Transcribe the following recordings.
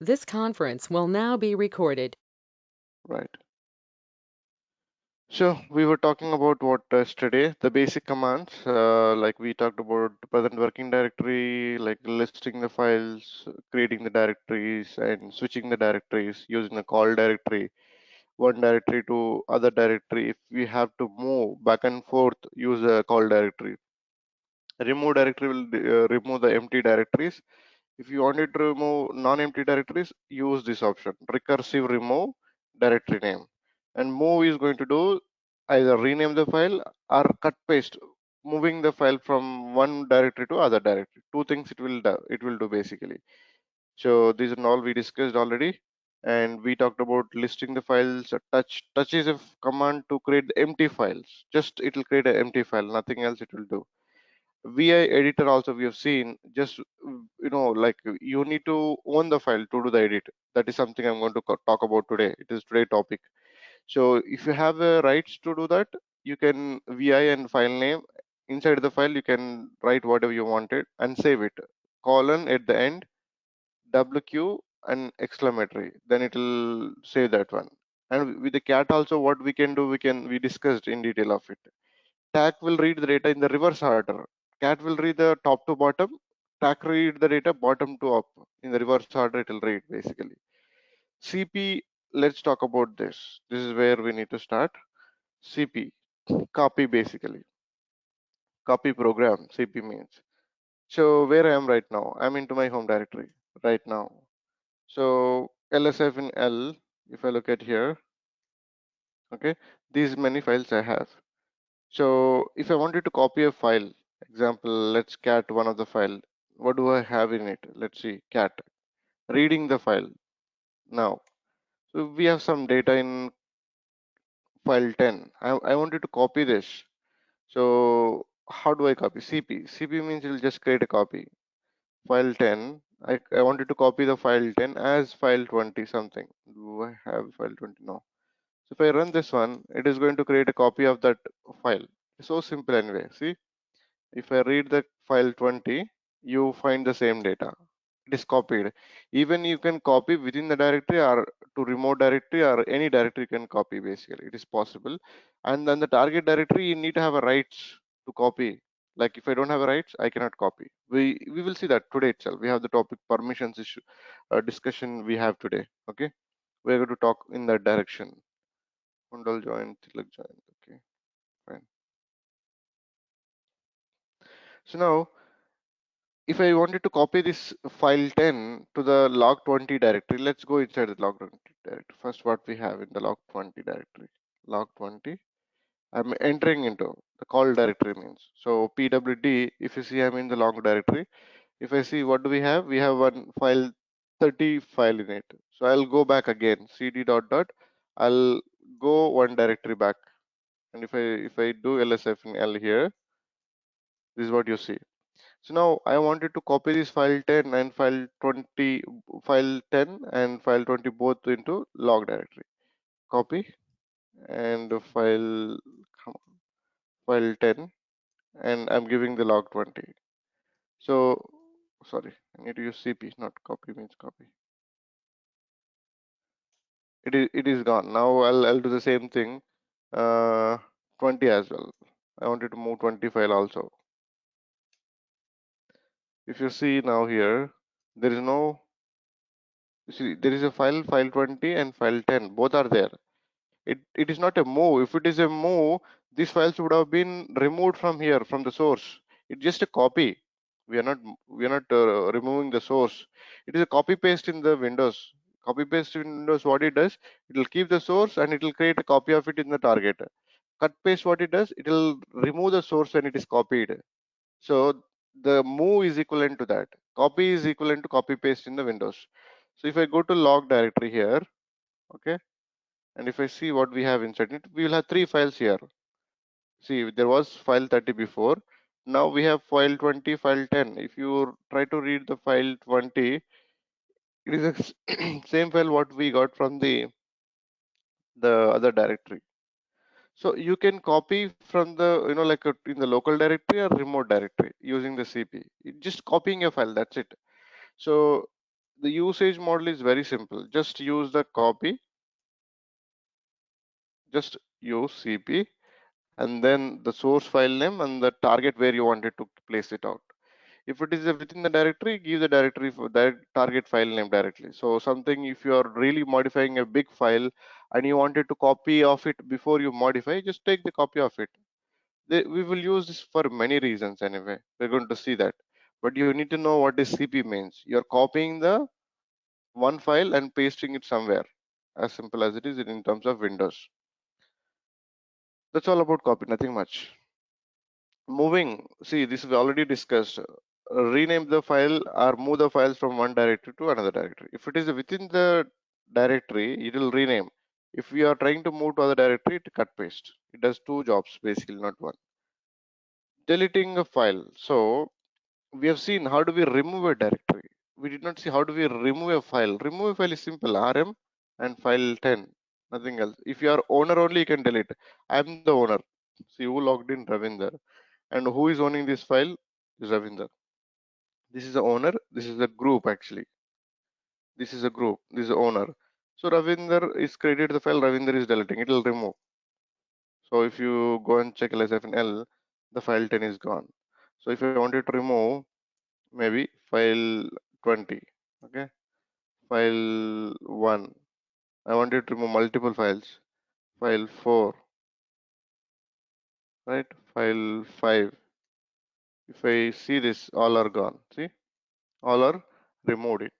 This conference will now be recorded. Right. So we were talking about what yesterday, the basic commands, like we talked about present working directory, like listing the files, creating the directories, and switching the directories using the call directory, one directory to other directory. If we have to move back and forth, use a call directory. Remove directory will remove the empty directories. If you wanted to remove non-empty directories, use this option, recursive remove directory name. And move is going to do either rename the file or cut paste, moving the file from one directory to other directory. Two things it will do basically. So these are all we discussed already. And we talked about listing the files. Touch is a command to create the empty files. Just it will create an empty file, nothing else it will do. VI editor also we have seen, just like you need to own the file to do the edit. That is something I'm going to talk about today. It is today topic. So if you have rights to do that, you can VI and file name. Inside the file you can write whatever you wanted and save it. Colon at the end, WQ and exclamatory. Then it will save that one. And with the cat also, what we can do, we discussed in detail of it. Tag will read the data in the reverse order. Cat will read the top to bottom. Tag read the data bottom to up. In the reverse order, it will read basically. CP, let's talk about this. This is where we need to start. CP, copy basically. Copy program, CP means. So where I am right now, I'm into my home directory right now. So LSF in L, if I look at here, okay, these many files I have. So if I wanted to copy a file, example, let's cat one of the file. What do I have in it? Let's see, cat reading the file now. So we have some data in file 10. I wanted to copy this. So how do I copy? CP. CP means it will just create a copy. File 10. I wanted to copy the file 10 as file 20 something. Do I have file 20? No. So if I run this one, it is going to create a copy of that file. It's so simple anyway. See? If I read the file 20, you find the same data. It is copied. Even you can copy within the directory or to remote directory or any directory you can copy basically. It is possible. And then the target directory, you need to have a rights to copy. Like if I don't have a rights, I cannot copy. We will see that today itself. We have the topic permissions issue discussion we have today. Okay, we're going to talk in that direction. Kundal join, Tilak join. Okay, fine. So now if I wanted to copy this file 10 to the log 20 directory, let's go inside the log 20 directory. First, what we have in the log 20 directory. Log 20, I'm entering into the call directory means. So pwd, if you see I'm in the log directory. If I see what do we have? We have one file 30 file in it. So I'll go back again, cd dot dot. I'll go one directory back. And if I do lsf in L here, this is what you see. So now I wanted to copy this file 10 and file 20, file 10 and file 20 both into log directory. Copy and the file, file 10, and I'm giving the log 20. So sorry, I need to use CP, not copy means copy. It is gone. Now I'll do the same thing. 20 as well. I wanted to move 20 file also. If you see now here, there is no. You see, there is a file 20 and file 10. Both are there. It is not a move. If it is a move, these files would have been removed from here, from the source. It's just a copy. We are not removing the source. It is a copy paste in the Windows. Copy paste in Windows, what it does, it will keep the source and it will create a copy of it in the target. Cut paste, what it does, it will remove the source when it is copied. So the move is equivalent to that. Copy is equivalent to copy paste in the Windows. So if I go to log directory here, okay, and if I see what we have inside it, we will have three files here. See, there was file 30 before. Now we have file 20, file 10. If you try to read the file 20, it is the same file what we got from the other directory. So you can copy from the, like in the local directory or remote directory using the CP. Just copying a file, that's it. So The usage model is very simple. Just use the copy, just use CP, and then the source file name and the target where you wanted to place it out. If it is within the directory, give the directory for that target file name directly. So something, if you are really modifying a big file and you wanted to copy of it before you modify, just take the copy of it. We will use this for many reasons anyway. We're going to see that. But you need to know what this CP means. You're copying the one file and pasting it somewhere, as simple as it is in terms of Windows. That's all about copy, nothing much. Moving, see, this we already discussed. Rename the file or move the files from one directory to another directory. If it is within the directory, it will rename. If we are trying to move to other directory, it cut paste. It does two jobs basically, not one. Deleting a file. So we have seen how do we remove a directory. We did not see how do we remove a file. Remove a file is simple, rm and file 10, nothing else. If you are owner only, you can delete. I'm the owner. See who logged in, Ravinder. And who is owning this file is Ravinder. This is the owner. This is the group actually. This is a group. This is the owner. So Ravinder is created the file. Ravinder is deleting. It will remove. So if you go and check lsfnl, the file 10 is gone. So if I wanted to remove maybe file 20, okay, file 1, I wanted to remove multiple files, file 4, right, file 5. If I see this, all are gone. See, all are removed it.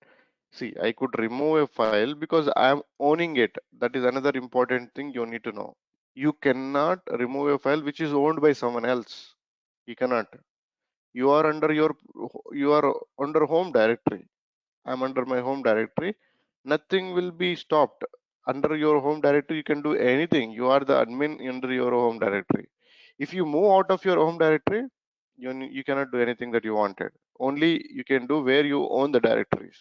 See, I could remove a file because I am owning it. That is another important thing you need to know. You cannot remove a file which is owned by someone else. You cannot. You are under you are under home directory. I'm under my home directory. Nothing will be stopped. Under your home directory, you can do anything. You are the admin under your home directory. If you move out of your home directory, you cannot do anything that you wanted. Only you can do where you own the directories.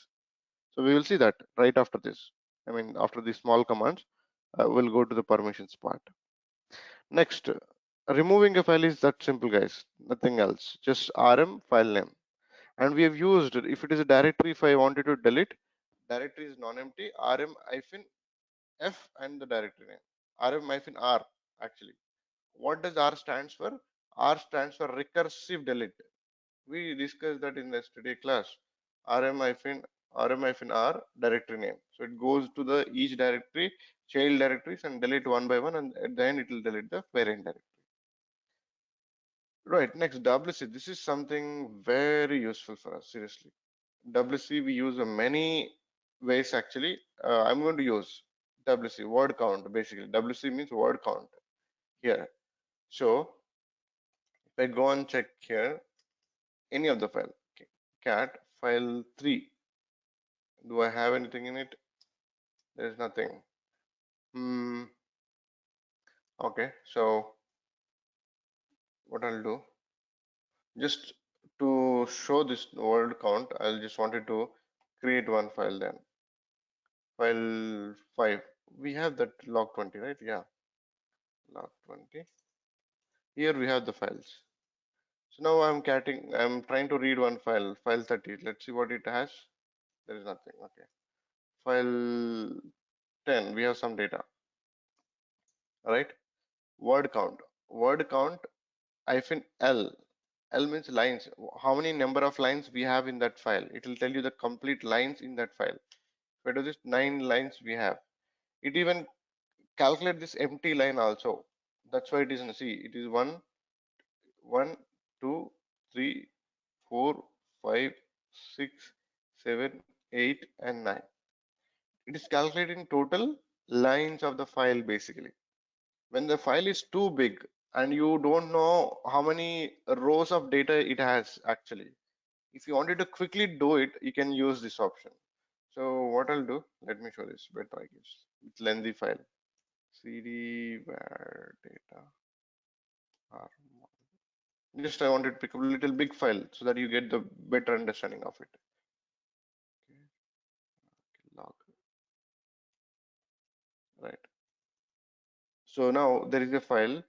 So we will see that right after this. I mean, after these small commands, we'll go to the permissions part. Next, removing a file is that simple, guys. Nothing else. Just rm file name. And we have used, if it is a directory, if I wanted to delete, directory is non-empty, rm-f and the directory name. rm-r actually. What does R stands for? R stands for recursive delete. We discussed that in yesterday class. rm-r directory name. So it goes to the each directory, child directories, and delete one by one, and at the end it will delete the parent directory. Right, next WC. This is something very useful for us, seriously. WC we use in many ways actually. I'm going to use WC, word count basically. WC means word count here. So if I go and check here, any of the file, okay, cat file 3. Do I have anything in it? There's nothing. Okay, so what I'll do, just to show this word count, I'll just wanted to create one file then. File 5. We have that log 20, right? Yeah, log 20. Here we have the files. So now I'm trying to read one file, file 30. Let's see what it has. There is nothing. Okay. File 10, we have some data, right? Word count. Word count hyphen L. L means lines. How many number of lines we have in that file? It will tell you the complete lines in that file. If I do this, 9 lines we have. It even calculate this empty line also. That's why it is in C. It is 1, 2, 3, 4, 5, 6, 7, 8, and 9. It is calculating total lines of the file basically. When the file is too big and you don't know how many rows of data it has actually, if you wanted to quickly do it, you can use this option. So what I'll do, let me show this better, I guess. It's lengthy file. cd where data are. Just I wanted to pick up a little big file so that you get the better understanding of it. Okay. Log, right. So now there is a file.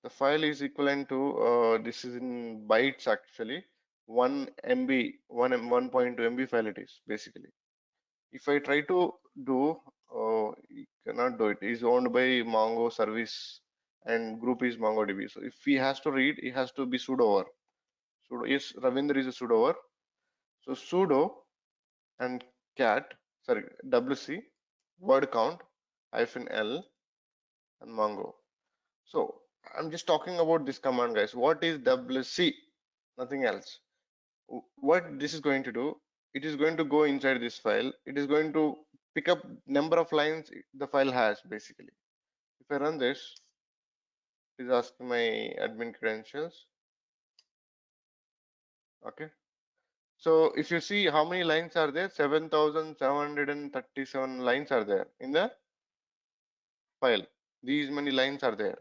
The file is equivalent to this is in bytes actually. 1 MB, 1.2 MB file it is basically. If I try to do, you cannot do it. It's owned by Mongo service and group is MongoDB. So if he has to read, he has to be sudo over. Sudo, yes, Ravindra is a sudo over. So sudo and cat, sorry, wc word count hyphen l and Mongo. So I'm just talking about this command, guys. What is wc? Nothing else. What this is going to do, it is going to go inside this file. It is going to pick up number of lines the file has basically. If I run this, it is asking my admin credentials. Okay. So if you see how many lines are there, 7,737 lines are there in the file. These many lines are there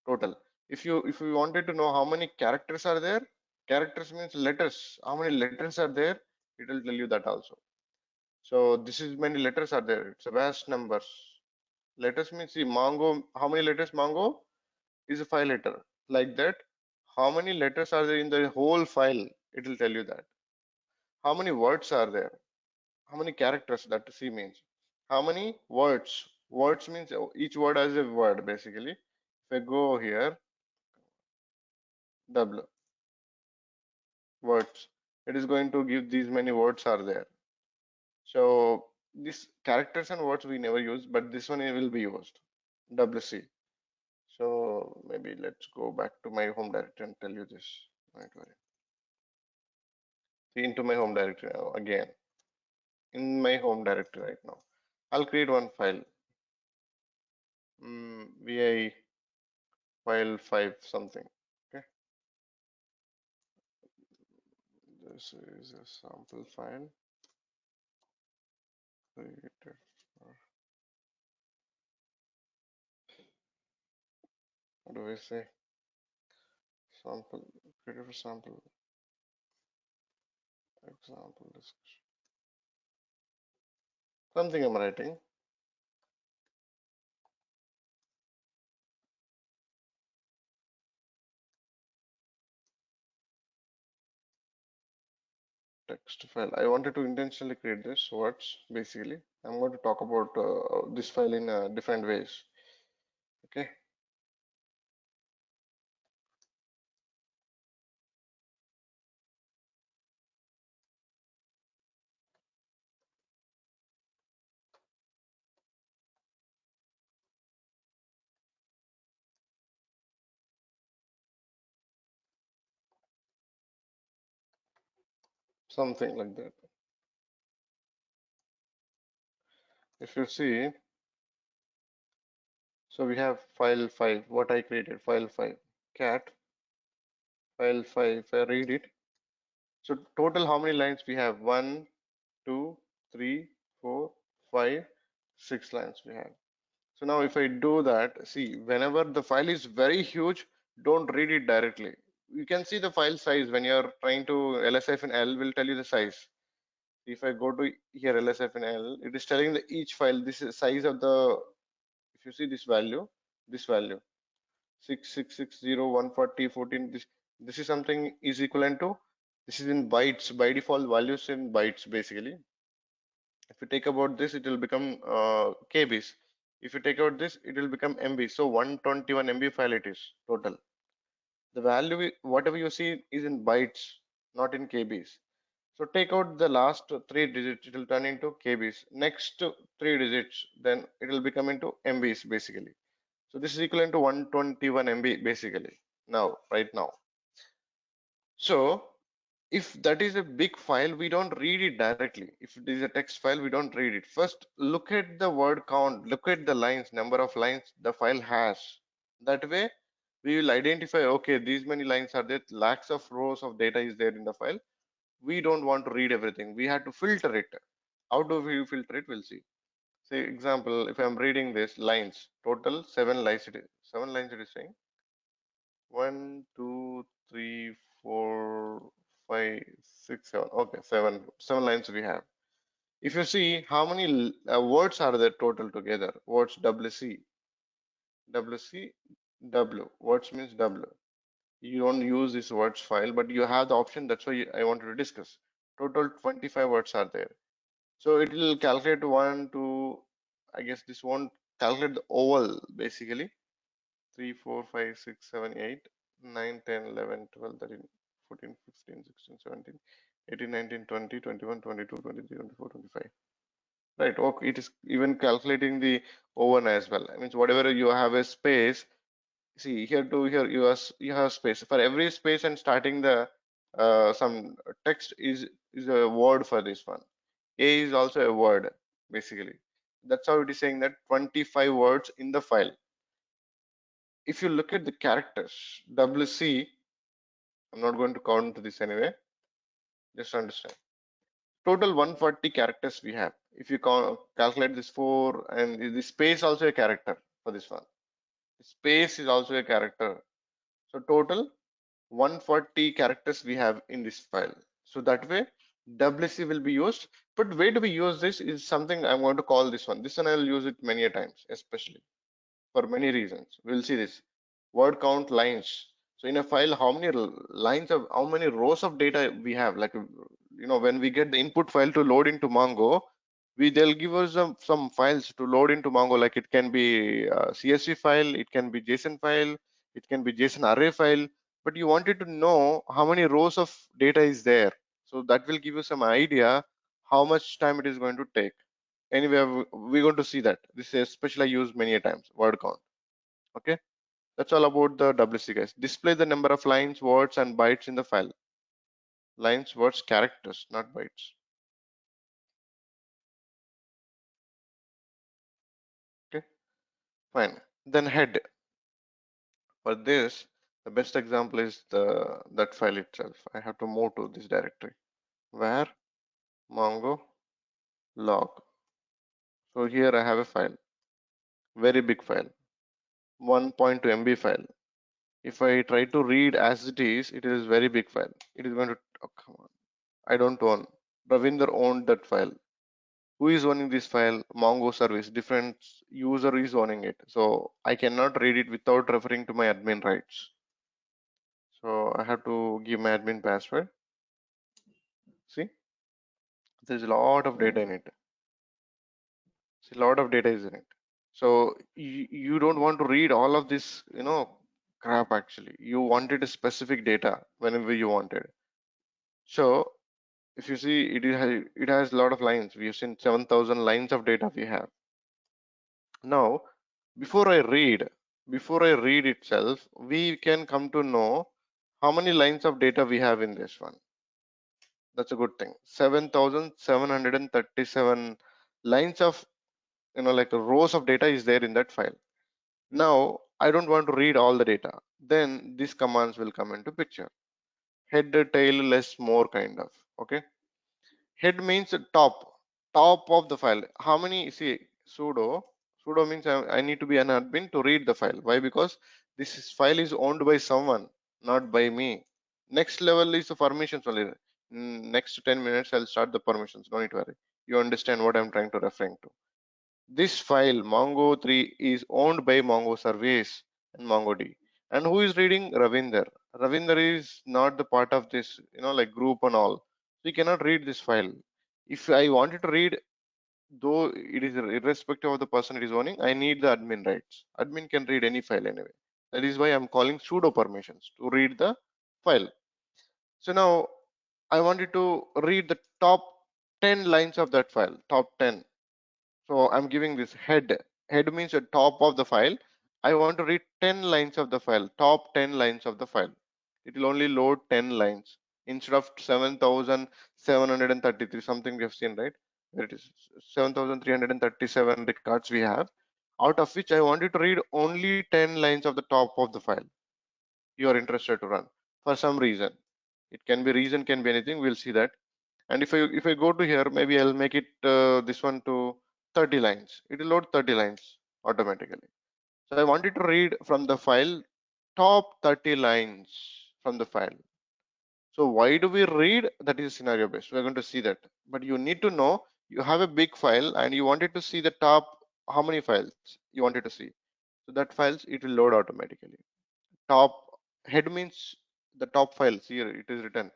total. If you wanted to know how many characters are there, characters means letters. How many letters are there? It will tell you that also. So this is many letters are there. It's a vast numbers. Letters means see Mongo. How many letters Mongo is a 5 letter. Like that. How many letters are there in the whole file? It will tell you that. How many words are there? How many characters that C means? How many words? Words means each word has a word basically. If I go here, W words, it is going to give these many words are there. So these characters and words we never use, but this one will be used. WC. So maybe let's go back to my home directory and tell you this. Don't worry. See into my home directory now again. In my home directory right now. I'll create one file. Vi file 5 something. Okay. This is a sample file created for, what do I say? Sample created for sample example discussion. Something I'm writing. Text file. I wanted to intentionally create this words basically. I'm going to talk about this file in different ways. Okay. Something like that. If you see, so we have file 5, what I created, file 5, cat, file 5, if I read it. So total how many lines we have? 1, 2, 3, 4, 5, 6 lines we have. So now if I do that, see, whenever the file is very huge, don't read it directly. You can see the file size when you're trying to LSF and L will tell you the size. If I go to here LSF and L, it is telling the each file, this is size of the, if you see this value, 666014014, this is something is equivalent to, this is in bytes, by default values in bytes basically. If you take about this, it will become kbs. If you take out this, it will become MB. So 121 MB file it is total. The value, whatever you see is in bytes, not in kbs. So take out the last 3 digits, it will turn into kbs. Next 3 digits, then it will become into MBs basically. So this is equivalent to 121 MB basically now, right now. So if that is a big file, we don't read it directly. If it is a text file, we don't read it. First, look at the word count, look at the lines, number of lines the file has. That way, we will identify, okay, these many lines are there, lakhs of rows of data is there in the file. We don't want to read everything. We have to filter it. How do we filter it? We'll see. Say example, if I'm reading this lines, total 7 lines it is. 7 lines it is saying. 1, 2, 3, 4, 5, 6, 7. Okay, seven lines we have. If you see how many words are there total together, words WC, WC, W. Words means W. You don't use this words file, but you have the option. That's why I wanted to discuss. Total 25 words are there. So it will calculate 1, 2, I guess this won't calculate the oval basically. 3, 4, 5, 6, 7, 8, 9, 10, 11, 12, 13, 14, 15, 16, 17, 18, 19, 20, 21, 22, 23, 24, 25. Right. Okay. It is even calculating the oval as well. I mean, whatever you have a space, see here to here you have space for every space, and starting the some text is a word for this one. A is also a word basically. That's how it is saying that 25 words in the file. If you look at the characters, WC, I'm not going to count this anyway, just understand. Total 140 characters we have. If you calculate this 4, and the space also a character for this one. Space is also a character. So total 140 characters we have in this file. So that way WC will be used. But way to be use this is something I'm going to call this one. This one I'll use it many a times, especially for many reasons. We'll see this. Word count lines. So in a file, how many lines of how many rows of data we have? Like when we get the input file to load into Mongo, they'll give us some files to load into Mongo. Like it can be a CSV file, it can be JSON file, it can be JSON array file. But you wanted to know how many rows of data is there. So that will give you some idea how much time it is going to take. Anyway, we're going to see that. This is especially used many a times, word count. Okay, that's all about the WC, guys. Display the number of lines, words, and bytes in the file. Lines, words, characters, not bytes. Okay, fine. Then head. For this, the best example is the that file itself. I have to move to this directory. Where Mongo log. So here I have a file, very big file, 1.2 MB file. If I try to read as it is very big file. It is going to, oh, come on. I don't own. Ravinder owned that file. Who is owning this file? Mongo service. Different user is owning it. So I cannot read it without referring to my admin rights. So I have to give my admin password. See, there's a lot of data in it. See, a lot of data is in it. So you don't want to read all of this, crap actually. You wanted a specific data whenever you wanted. So if you see, it has a lot of lines. We have seen 7,000 lines of data we have. Now, before I read, before I read itself, we can come to know how many lines of data we have in this one. That's a good thing. 7,737 lines of, like rows of data is there in that file. Now, I don't want to read all the data. Then these commands will come into picture. Head, tail, less, more kind of. Okay. Head means top of the file. How many, see, sudo means I need to be an admin to read the file. Why? Because file is owned by someone, not by me. Next level is the permissions only. Next 10 minutes I'll start the permissions. Don't need to worry. You understand what I'm trying to referring to. This file Mongo3 is owned by Mongo service and MongoD. And who is reading? Ravinder. Ravinder is not the part of this, like group and all. So you cannot read this file. If I wanted to read, though it is irrespective of the person it is owning, I need the admin rights. Admin can read any file anyway. That is why I'm calling sudo permissions to read the file. So now I wanted to read the top 10 lines of that file, top 10. So I'm giving this head. Head means the top of the file. I want to read 10 lines of the file, top 10 lines of the file. It will only load 10 lines instead of 7,733, something we have seen, right? There it is, 7,337 records we have, out of which I wanted to read only 10 lines of the top of the file. You are interested to run for some reason. It can be reason, can be anything. We'll see that. And if I go to here, maybe I'll make it this one to 30 lines. It will load 30 lines automatically. So I wanted to read from the file top 30 lines from the file. So why do we read? That is scenario based. We're going to see that. But you need to know you have a big file and you wanted to see the top, how many files you wanted to see. So that files it will load automatically. Top head means the top files. Here it is written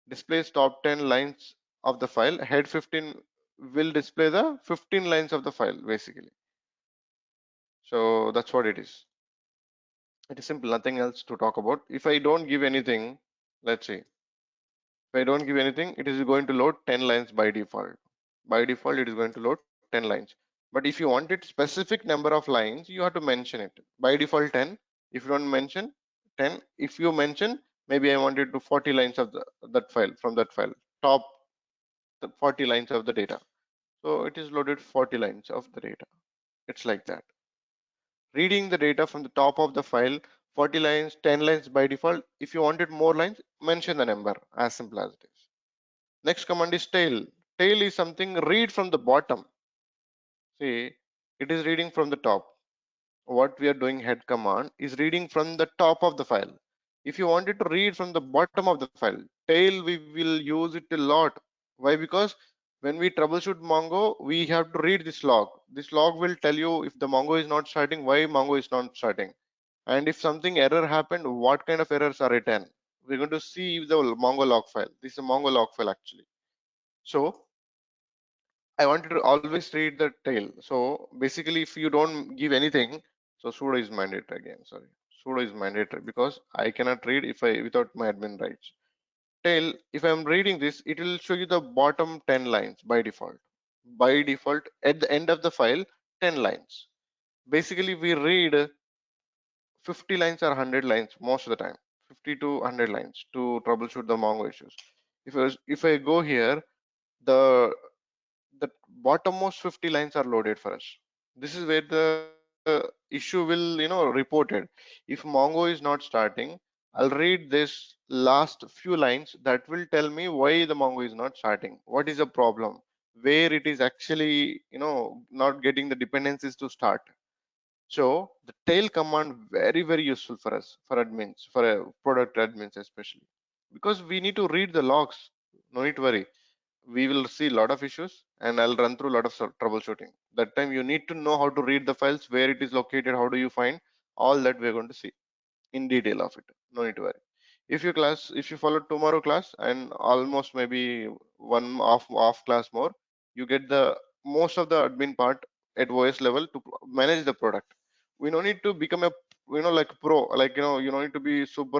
displays top 10 lines of the file. Head 15 will display the 15 lines of the file basically. So that's what it is. It is simple, nothing else to talk about. If I don't give anything, let's see. If I don't give anything, it is going to load 10 lines by default. By default, it is going to load 10 lines. But if you wanted specific number of lines, you have to mention it. By default 10. If you don't mention 10, if you mention, maybe I wanted to 40 lines of that file from that file, top the 40 lines of the data. So it is loaded 40 lines of the data. It's like that. Reading the data from the top of the file, 40 lines, 10 lines by default. If you wanted more lines, mention the number, as simple as it is. Next command is tail. Tail is something read from the bottom. See, it is reading from the top. What we are doing head command is reading from the top of the file. If you wanted to read from the bottom of the file, tail we will use it a lot. Why? Because when we troubleshoot Mongo, we have to read this log. This log will tell you if the Mongo is not starting, why Mongo is not starting. And if something error happened, what kind of errors are written. We're going to see the Mongo log file. This is a Mongo log file actually. So I wanted to always read the tail. So basically, if you don't give anything, so sudo is mandatory again. Sorry, sudo is mandatory because I cannot read if I without my admin rights. Tail, if I'm reading this, it will show you the bottom 10 lines by default. By default, at the end of the file, 10 lines. Basically, we read 50 lines or 100 lines most of the time, 50 to 100 lines to troubleshoot the Mongo issues. If I go here, the the bottommost 50 lines are loaded for us. This is where the issue will reported. If Mongo is not starting, I'll read this last few lines that will tell me why the Mongo is not starting, what is the problem, where it is actually not getting the dependencies to start. So the tail command very useful for us, for admins, for product admins especially, because we need to read the logs. No need to worry, we will see a lot of issues and I'll run through a lot of troubleshooting. That time you need to know how to read the files, where it is located, how do you find, all that we're going to see in detail of it. No need to worry. If you follow tomorrow class and almost maybe one off class more, you get the most of the admin part at OS level to manage the product. We don't need to become a like pro, like you don't need to be super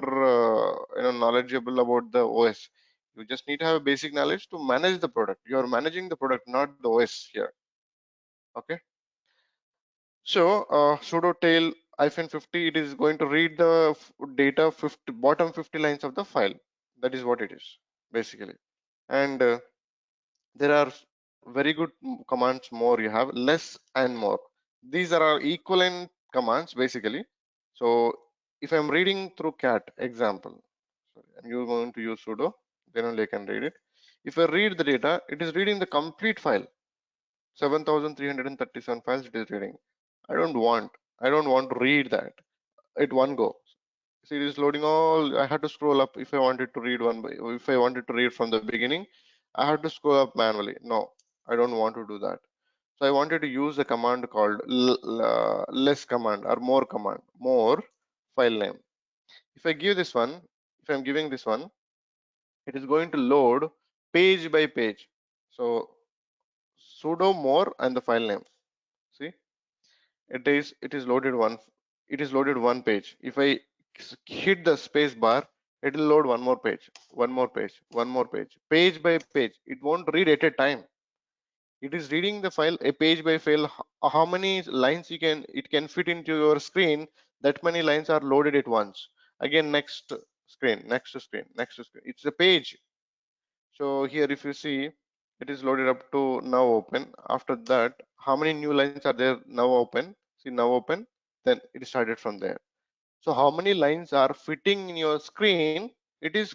knowledgeable about the OS. You just need to have a basic knowledge to manage the product. You are managing the product, not the OS here. Okay. So sudo tail -50, it is going to read the data 50 bottom 50 lines of the file. That is what it is basically. And there are very good commands more. You have less and more. These are our equivalent commands basically. So if I'm reading through cat example, sorry, and you're going to use sudo, then only I can read it. If I read the data, it is reading the complete file. 7,337 files it is reading. I don't want to read that at one go. See, it is loading all. I had to scroll up if I wanted to read one by. If I wanted to read from the beginning, I had to scroll up manually. No, I don't want to do that. So I wanted to use a command called less command or more command. More file name. If I give this one, if I'm giving this one, it is going to load page by page. So sudo more and the file name. See, it is loaded one page. If I hit the space bar, it will load one more page, one more page, one more page by page. It won't read at a time. It is reading the file a page by file. How many lines it can fit into your screen, that many lines are loaded at once. Again, next screen, next screen, next screen. It's a page. So here if you see, it is loaded up to now open. After that, how many new lines are there now open? See, now open, then it started from there. So how many lines are fitting in your screen? It is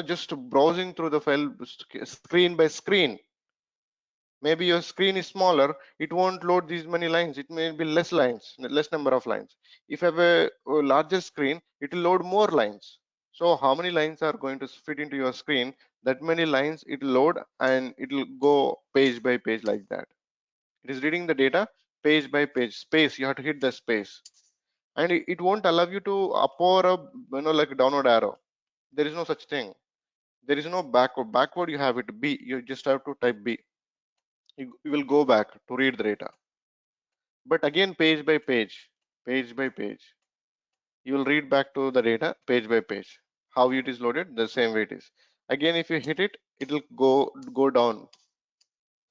just browsing through the file screen by screen. Maybe your screen is smaller, it won't load these many lines. It may be less lines, less number of lines. If you have a larger screen, it will load more lines. So how many lines are going to fit into your screen? That many lines it will load, and it will go page by page like that. It is reading the data page by page. Space, you have to hit the space, and it won't allow you to up or up, like downward arrow. There is no such thing. There is no backward. Backward you have it B. You just have to type B. You will go back to read the data. But again, page by page, page by page, you will read back to the data page by page. How it is loaded, the same way it is. Again, if you hit it, it will go down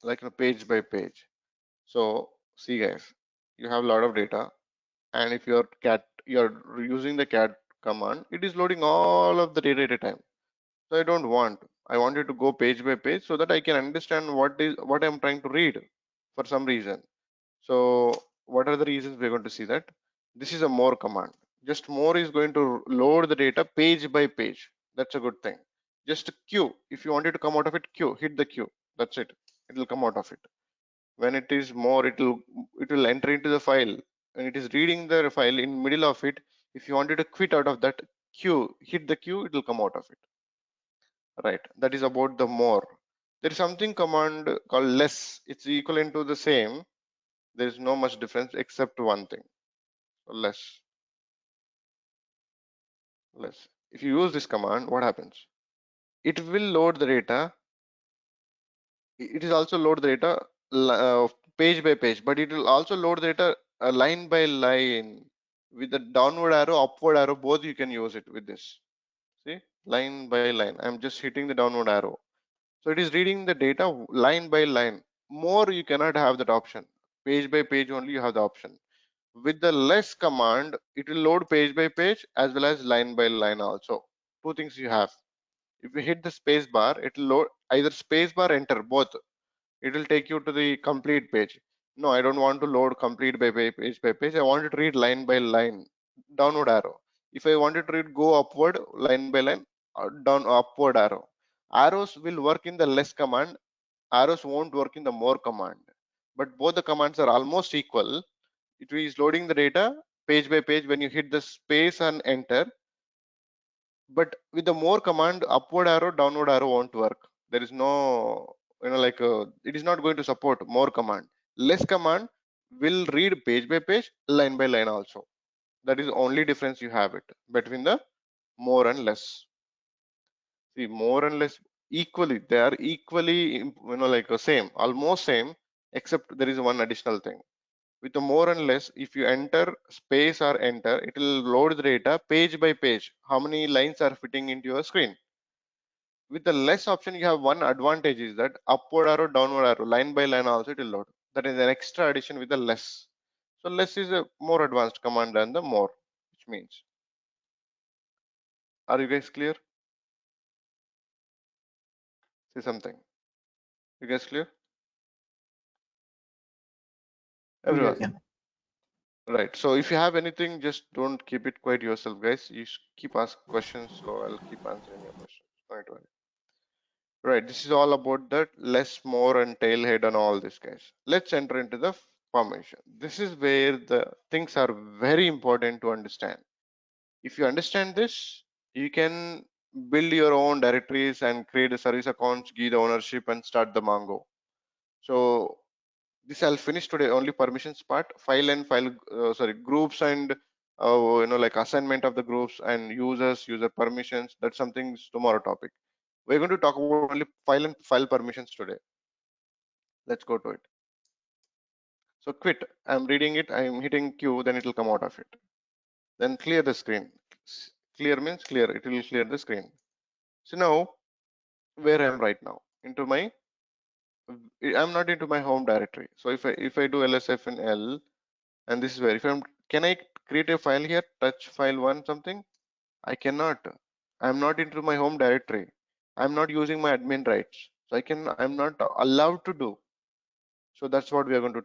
like a page by page. So see guys, you have a lot of data, and if you're using the cat command, it is loading all of the data at a time. So I want it to go page by page so that I can understand what I'm trying to read for some reason. So what are the reasons? We're going to see that. This is a more command. Just more is going to load the data page by page. That's a good thing. Just Q. If you want it to come out of it, Q. Hit the Q. That's it. It will come out of it. When it is more, it will enter into the file. When it is reading the file in middle of it, if you wanted to quit out of that Q, hit the Q, it will come out of it. Right. That is about the more. There is something command called less. It's equivalent to the same. There is no much difference except one thing. Less. Less. If you use this command, what happens? It will load the data. It is also load the data page by page, but it will also load the data line by line with the downward arrow, upward arrow. Both you can use it with this. See, line by line. I'm just hitting the downward arrow. So it is reading the data line by line. More you cannot have that option. Page by page only you have the option. With the less command, it will load page by page as well as line by line also. Two things you have. If you hit the space bar, it will load either space bar enter both. It will take you to the complete page. No, I don't want to load complete by page by page. I want it to read line by line, downward arrow. If I wanted to read go upward line by line, down upward arrow. Arrows will work in the less command. Arrows won't work in the more command. But both the commands are almost equal. It is loading the data page by page when you hit the space and enter. But with the more command, upward arrow, downward arrow won't work. There is no, it is not going to support more command. Less command will read page by page, line by line also. That is the only difference you have it between the more and less. See, more and less equally, they are equally, same, almost same, except there is one additional thing. With the more and less, if you enter space or enter, it will load the data page by page. How many lines are fitting into your screen? With the less option, you have one advantage is that upward arrow, downward arrow, line by line also it will load. That is an extra addition with the less. So less is a more advanced command than the more, which means. Are you guys clear? Say something. You guys clear? Everyone. Yes. Right. So if you have anything, just don't keep it quiet yourself, guys. You keep asking questions, so I'll keep answering your questions. Don't worry. Right. This is all about that less, more, and tailhead and all this, guys. Let's enter into the formation. This is where the things are very important to understand. If you understand this, you can build your own directories and create a service accounts, give the ownership, and start the Mongo. So this I'll finish today. Only permissions part, groups and like assignment of the groups and users, user permissions. That's something tomorrow topic. We're going to talk about only file permissions today. Let's go to it. So quit. I'm reading it. I'm hitting Q. Then it will come out of it. Then clear the screen. Clear means clear. It will clear the screen. So now where I am right now into my I'm not into my home directory. So if I do lsf in L, and this is where if I'm can I create a file here, touch file one something? I cannot. I'm not into my home directory. I'm not using my admin rights. So I'm not allowed to do. So that's what we are going to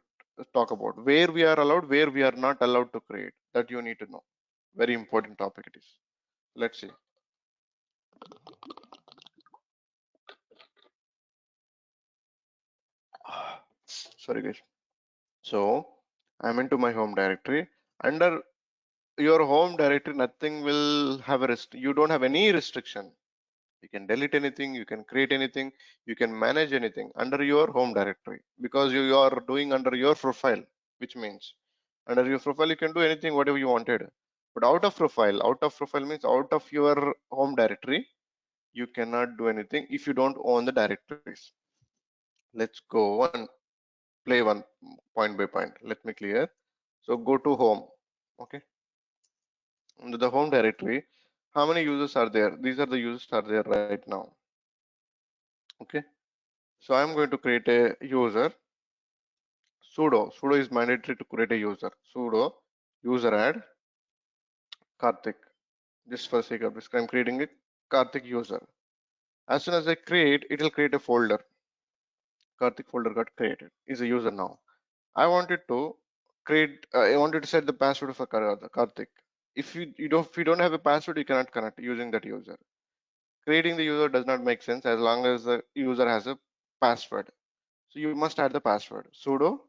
talk about. Where we are allowed, where we are not allowed to create. That you need to know. Very important topic it is. Let's see. Sorry guys. So I'm into my home directory. Under your home directory, nothing will have a you don't have any restriction. You can delete anything, you can create anything, you can manage anything under your home directory because you are doing under your profile, which means under your profile you can do anything whatever you wanted. But out of profile means out of your home directory, you cannot do anything if you don't own the directories. Let's go on. play one point by point. Let me clear. So go to home. Okay. Into the home directory, how many users are there? These are the users are there right now. Okay. So I'm going to create a user. Sudo is mandatory to create a user. Sudo user add Karthik. Just for sake of this, I'm creating a Karthik user. As soon as I create, it will create a folder. Karthik folder got created. Is a user now. I wanted to create. I wanted to set the password for Karthik. If you don't have a password, you cannot connect using that user. Creating the user does not make sense as long as the user has a password. So you must add the password. Sudo.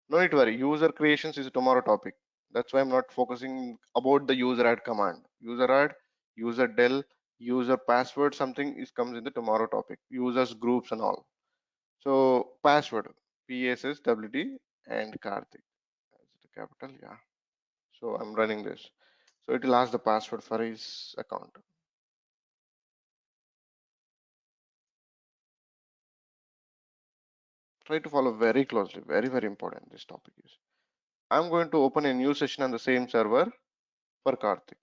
No need to worry. User creations is a tomorrow topic. That's why I'm not focusing about the user add command. User add, user del, user password, something is comes in the tomorrow topic. Users groups and all. So password, PSSWD and Karthik. Is it a capital? Yeah. So I'm running this. So it will ask the password for his account. Try to follow very closely. Very, very important this topic is. I'm going to open a new session on the same server for Karthik.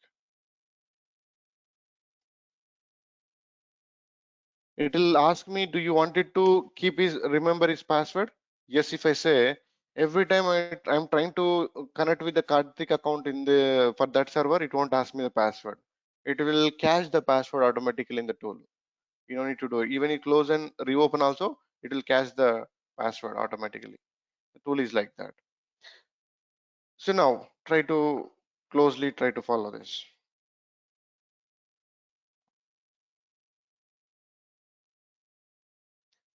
It will ask me, do you want it to keep his remember his password? Yes, if I say every time I'm trying to connect with the Karthik account in the for that server, it won't ask me the password. It will cache the password automatically in the tool. You don't need to do it. Even you close and reopen also, it will cache the password automatically. The tool is like that. So now try to closely try to follow this.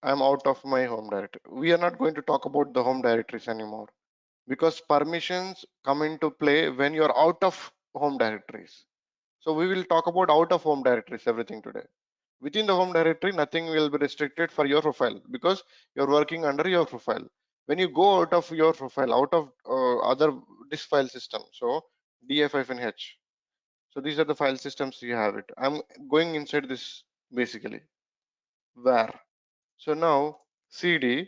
I'm out of my home directory. We are not going to talk about the home directories anymore because permissions come into play when you're out of home directories. So we will talk about out of home directories everything today. Within the home directory, nothing will be restricted for your profile because you're working under your profile. When you go out of your profile, out of other this file system, so df-h. So these are the file systems you have it. I'm going inside this basically var. So now cd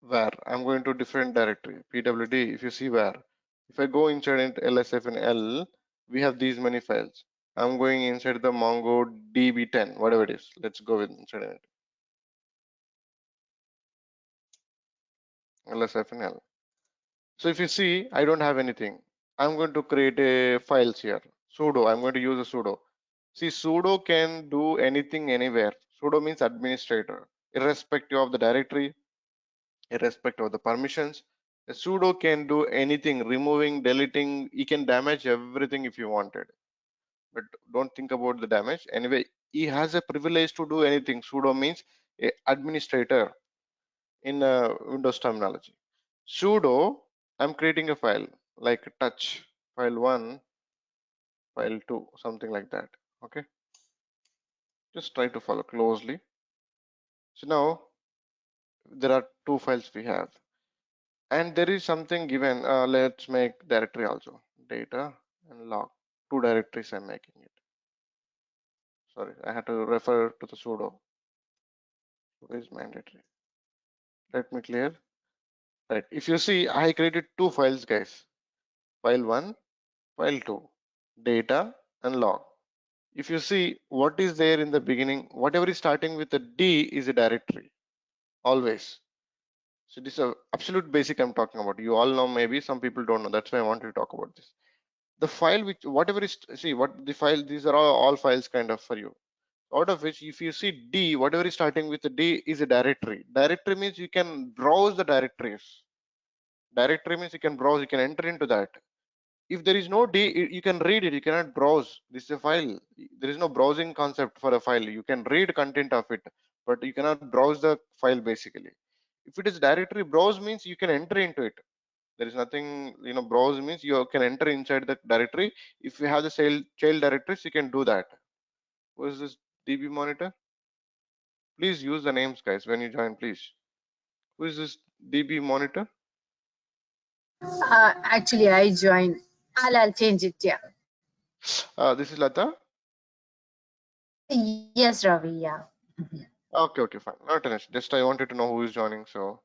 var, I'm going to different directory pwd. If you see var, if I go inside into lsfnl, we have these many files. I'm going inside the mongo db10, whatever it is. Let's go with inside it lsfnl. So if you see, I don't have anything. I'm going to create a files here. Sudo, I'm going to use a sudo. See, sudo can do anything anywhere. Sudo means administrator, irrespective of the directory, irrespective of the permissions. A sudo can do anything, removing, deleting. He can damage everything if you wanted. But don't think about the damage. Anyway, he has a privilege to do anything. Sudo means a administrator in Windows terminology. Sudo, I'm creating a file like touch file 1, file 2, something like that. Okay, just try to follow closely. So now there are two files we have, and there is something given. Let's make directory also data and log. Two directories I'm making it. Sorry, I had to refer to the sudo. Sudo is mandatory. Let me clear. Right. If you see, I created two files, guys. File 1, file 2, data and log. If you see what is there in the beginning, whatever is starting with a D is a directory, always. So this is a absolute basic I'm talking about. You all know, maybe some people don't know. That's why I wanted to talk about this. The file which whatever is, see what the file, these are all files kind of for you. Out of which, if you see D, whatever is starting with a D is a directory. Directory means you can browse the directories. Directory means you can browse, you can enter into that. If there is no D, you can read it. You cannot browse. This is a file. There is no browsing concept for a file. You can read content of it, but you cannot browse the file basically. If it is directory, browse means you can enter into it. There is nothing, browse means you can enter inside the directory. If you have the child directories, you can do that. Who is this DB monitor? Please use the names, guys, when you join, please. Who is this DB monitor? Actually, I joined. I'll change it. Yeah. This is Lata. Yes, Ravi. Yeah. Okay, okay, fine. Not an issue. Just I wanted to know who is joining, so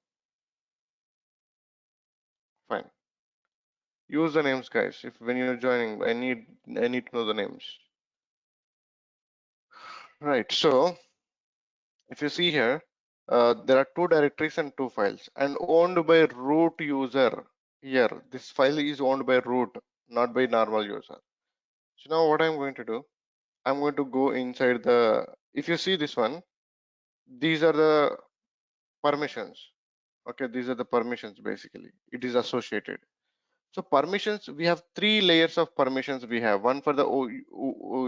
Use the names, guys. If when you're joining, I need to know the names. Right. So if you see here, there are two directories and two files, and owned by root user. Here, this file is owned by root, not by normal user. So now what I'm going to do, I'm going to go inside the. If you see this one, these are the permissions. Okay, these are the permissions basically. It is associated. So permissions, we have three layers of permissions. We have one for the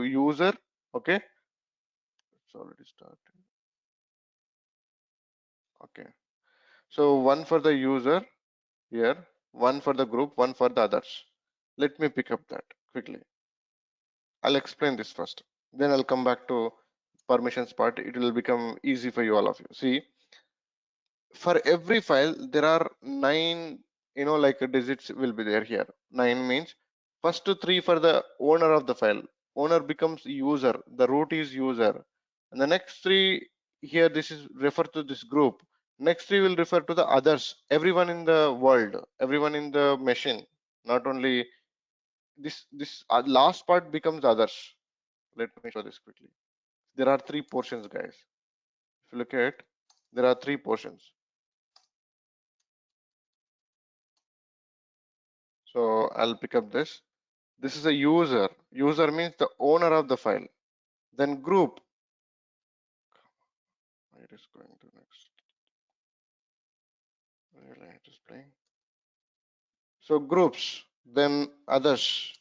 user. Okay, it's already started. Okay, so one for the user here, one for the group, one for the others. Let me pick up that quickly. I'll explain this first. Then I'll come back to permissions part. It will become easy for you, all of you. See, for every file there are 9, like digits will be there here. 9 means first to 3 for the owner of the file. Owner becomes user, the root is user, and the next 3 here, this is refer to this group. Next 3 will refer to the others, everyone in the world, everyone in the machine, not only this last part becomes others. Let me show this quickly. There are 3 portions, guys. If you look at, there are 3 portions. So I'll pick up this. This is a user. User means the owner of the file. Then group. It is going to next. Really display. So groups. Then others.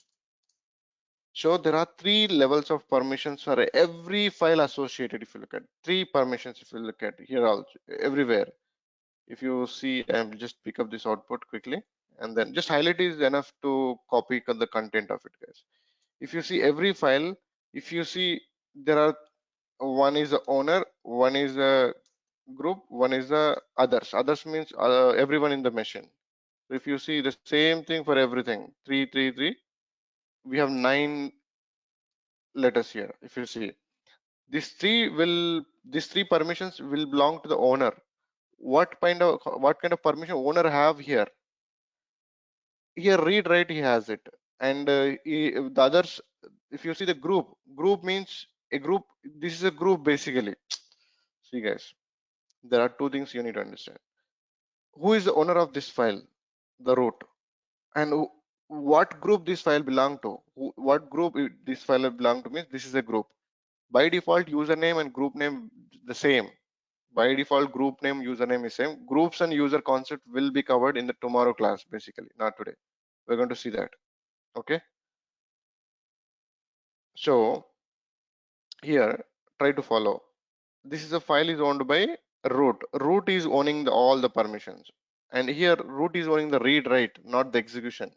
So there are 3 levels of permissions for every file associated. If you look at 3 permissions, if you look at here also everywhere. If you see, I'll just pick up this output quickly, and then just highlight is enough to copy the content of it, guys. If you see every file, if you see there are one is the owner, one is a group, one is the others. Others means everyone in the machine. So if you see the same thing for everything, 333, we have 9 letters here. If you see these three permissions will belong to the owner. What kind of permission owner have here? Here read write he has it, and the others. If you see the group means a group. This is a group basically. See, guys, there are 2 things you need to understand. Who is the owner of this file? The root. And what group this file belong to? What group this file belong to means this is a group. By default, username and group name the same. By default, group name, username is same. Groups and user concept will be covered in the tomorrow class, basically, not today. We're going to see that. Okay. So here, try to follow. This is a file is owned by root. Root is owning all the permissions. And here root is owning the read write, not the execution.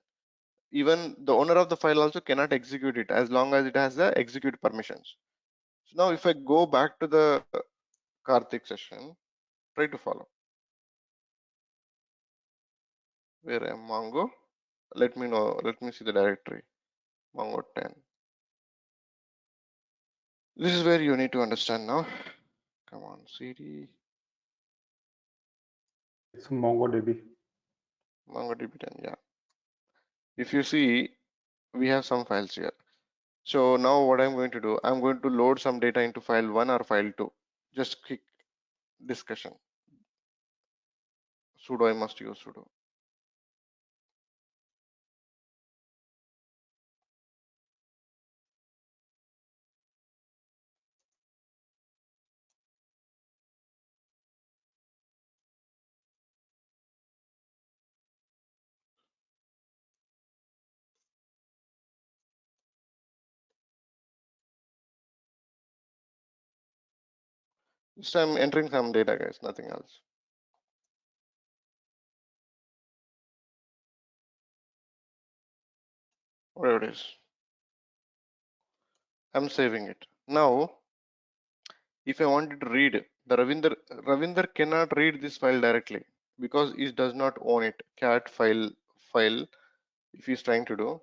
Even the owner of the file also cannot execute it as long as it has the execute permissions. So now if I go back to the Karthik session, try to follow. Where am Mongo? Let me know. Let me see the directory. Mongo 10. This is where you need to understand now. Come on, CD. It's MongoDB. MongoDB 10. Yeah. If you see, we have some files here. So now what I'm going to do, I'm going to load some data into file 1 or file 2. Just quick discussion. Sudo, I must use sudo. Just I'm entering some data, guys, nothing else. Whatever it is. I'm saving it. Now, if I wanted to read, the Ravinder cannot read this file directly because he does not own it. Cat file, if he's trying to do.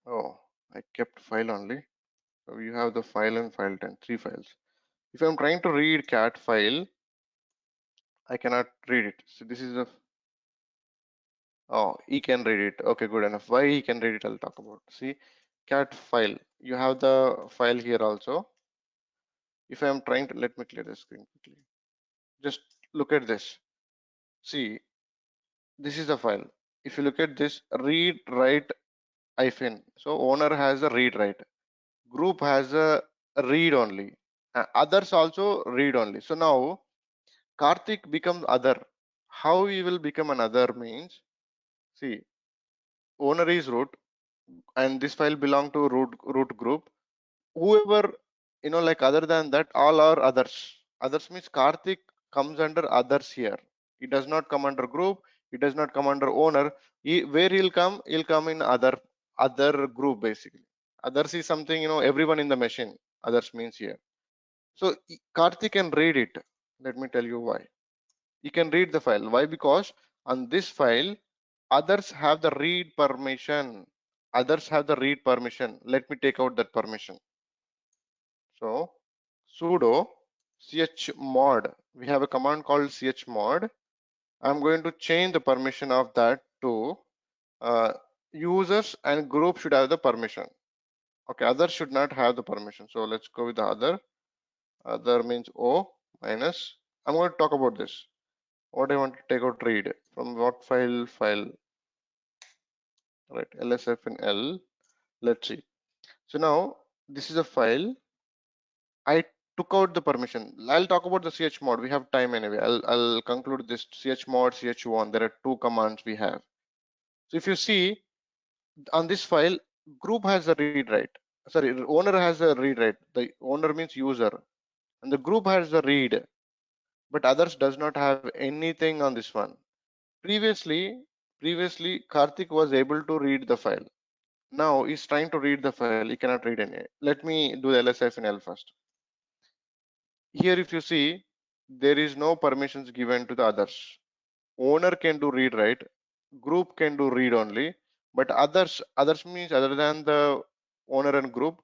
Oh, I kept file only. So you have the file and file 10, 3 files. If I'm trying to read cat file, I cannot read it. So this is a Oh, he can read it. Okay, good enough. Why he can read it, I'll talk about. See, cat file. You have the file here also. If I'm trying to, let me clear the screen quickly. Just look at this. See, this is the file. If you look at this, read, write, hyphen. So owner has a read, write. Group has a read only. Others also read only. So now Karthik becomes other. How he will become another means, see, owner is root, and this file belong to root group. Whoever, like other than that, all are others. Others means Karthik comes under others here. He does not come under group. He does not come under owner. Where he'll come in other group basically. Others is something, everyone in the machine. Others means here. So Karthik can read it. Let me tell you why. You can read the file. Why? Because on this file, others have the read permission. Others have the read permission. Let me take out that permission. So sudo chmod. We have a command called chmod. I'm going to change the permission of that to uh, users and group should have the permission. Okay, others should not have the permission. So let's go with the other. Other means O minus. I'm going to talk about this. What I want to take out read from what file, right? LSF and L. Let's see. So now this is a file. I took out the permission. I'll talk about the chmod. We have time anyway. I'll conclude this chmod, ch1. There are two commands we have. So if you see on this file, group has a read write. Sorry, owner has a read write. The owner means user, and the group has a read, but others does not have anything on this one. Previously, Karthik was able to read the file. Now he's trying to read the file. He cannot read any. Let me do the LSF in L first. Here, if you see, there is no permissions given to the others. Owner can do read write, group can do read only, but others means other than the owner and group,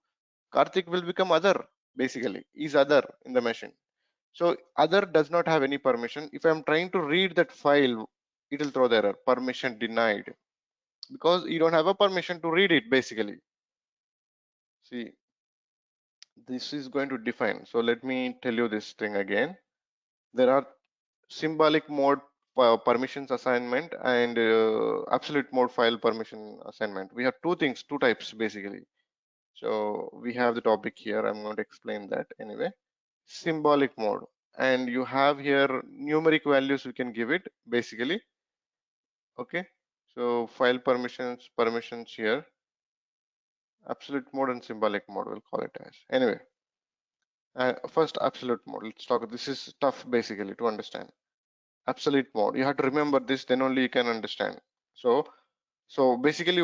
Karthik will become other basically. Is other in the machine. So other does not have any permission. If I'm trying to read that file, it will throw the error. Permission denied. Because you don't have a permission to read it basically. See, this is going to define. So let me tell you this thing again. There are symbolic mode permissions assignment and absolute mode file permission assignment. We have two things, two types basically. So we have the topic here. I'm going to explain that anyway. Symbolic mode, and you have here numeric values we can give it basically. Okay, so file permissions here, absolute mode and symbolic mode we'll call it as. Anyway, first absolute mode. Let's talk. This is tough basically to understand. Absolute mode. You have to remember this, then only you can understand. So basically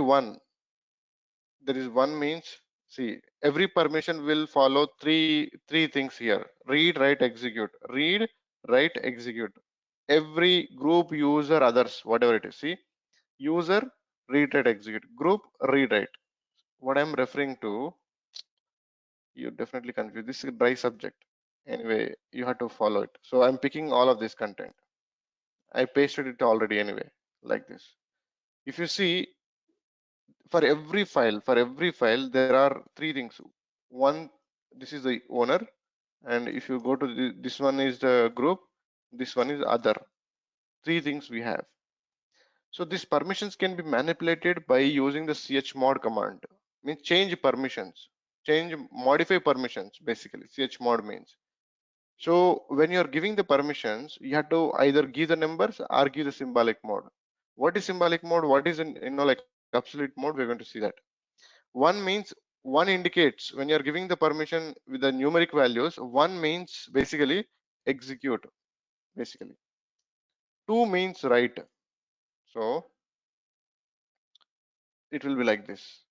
there is one means, see, every permission will follow three things here: read, write, execute. Read, write, execute. Every group, user, others, whatever it is. See, user, read, write, execute. Group, read, write. What I'm referring to, you're definitely confused. This is a dry subject. Anyway, you have to follow it. So I'm picking all of this content. I pasted it already anyway, like this. If you see, for every file, there are three things. One, this is the owner, and if you go to this one is the group, this one is other. Three things we have. So these permissions can be manipulated by using the chmod command. Means change permissions, modify permissions basically. Chmod means. So when you are giving the permissions, you have to either give the numbers or give the symbolic mode. What is symbolic mode? What is like absolute mode? We're going to see that. One means, one indicates when you're giving the permission with the numeric values. One means basically execute, basically. Two means write. So it will be like this.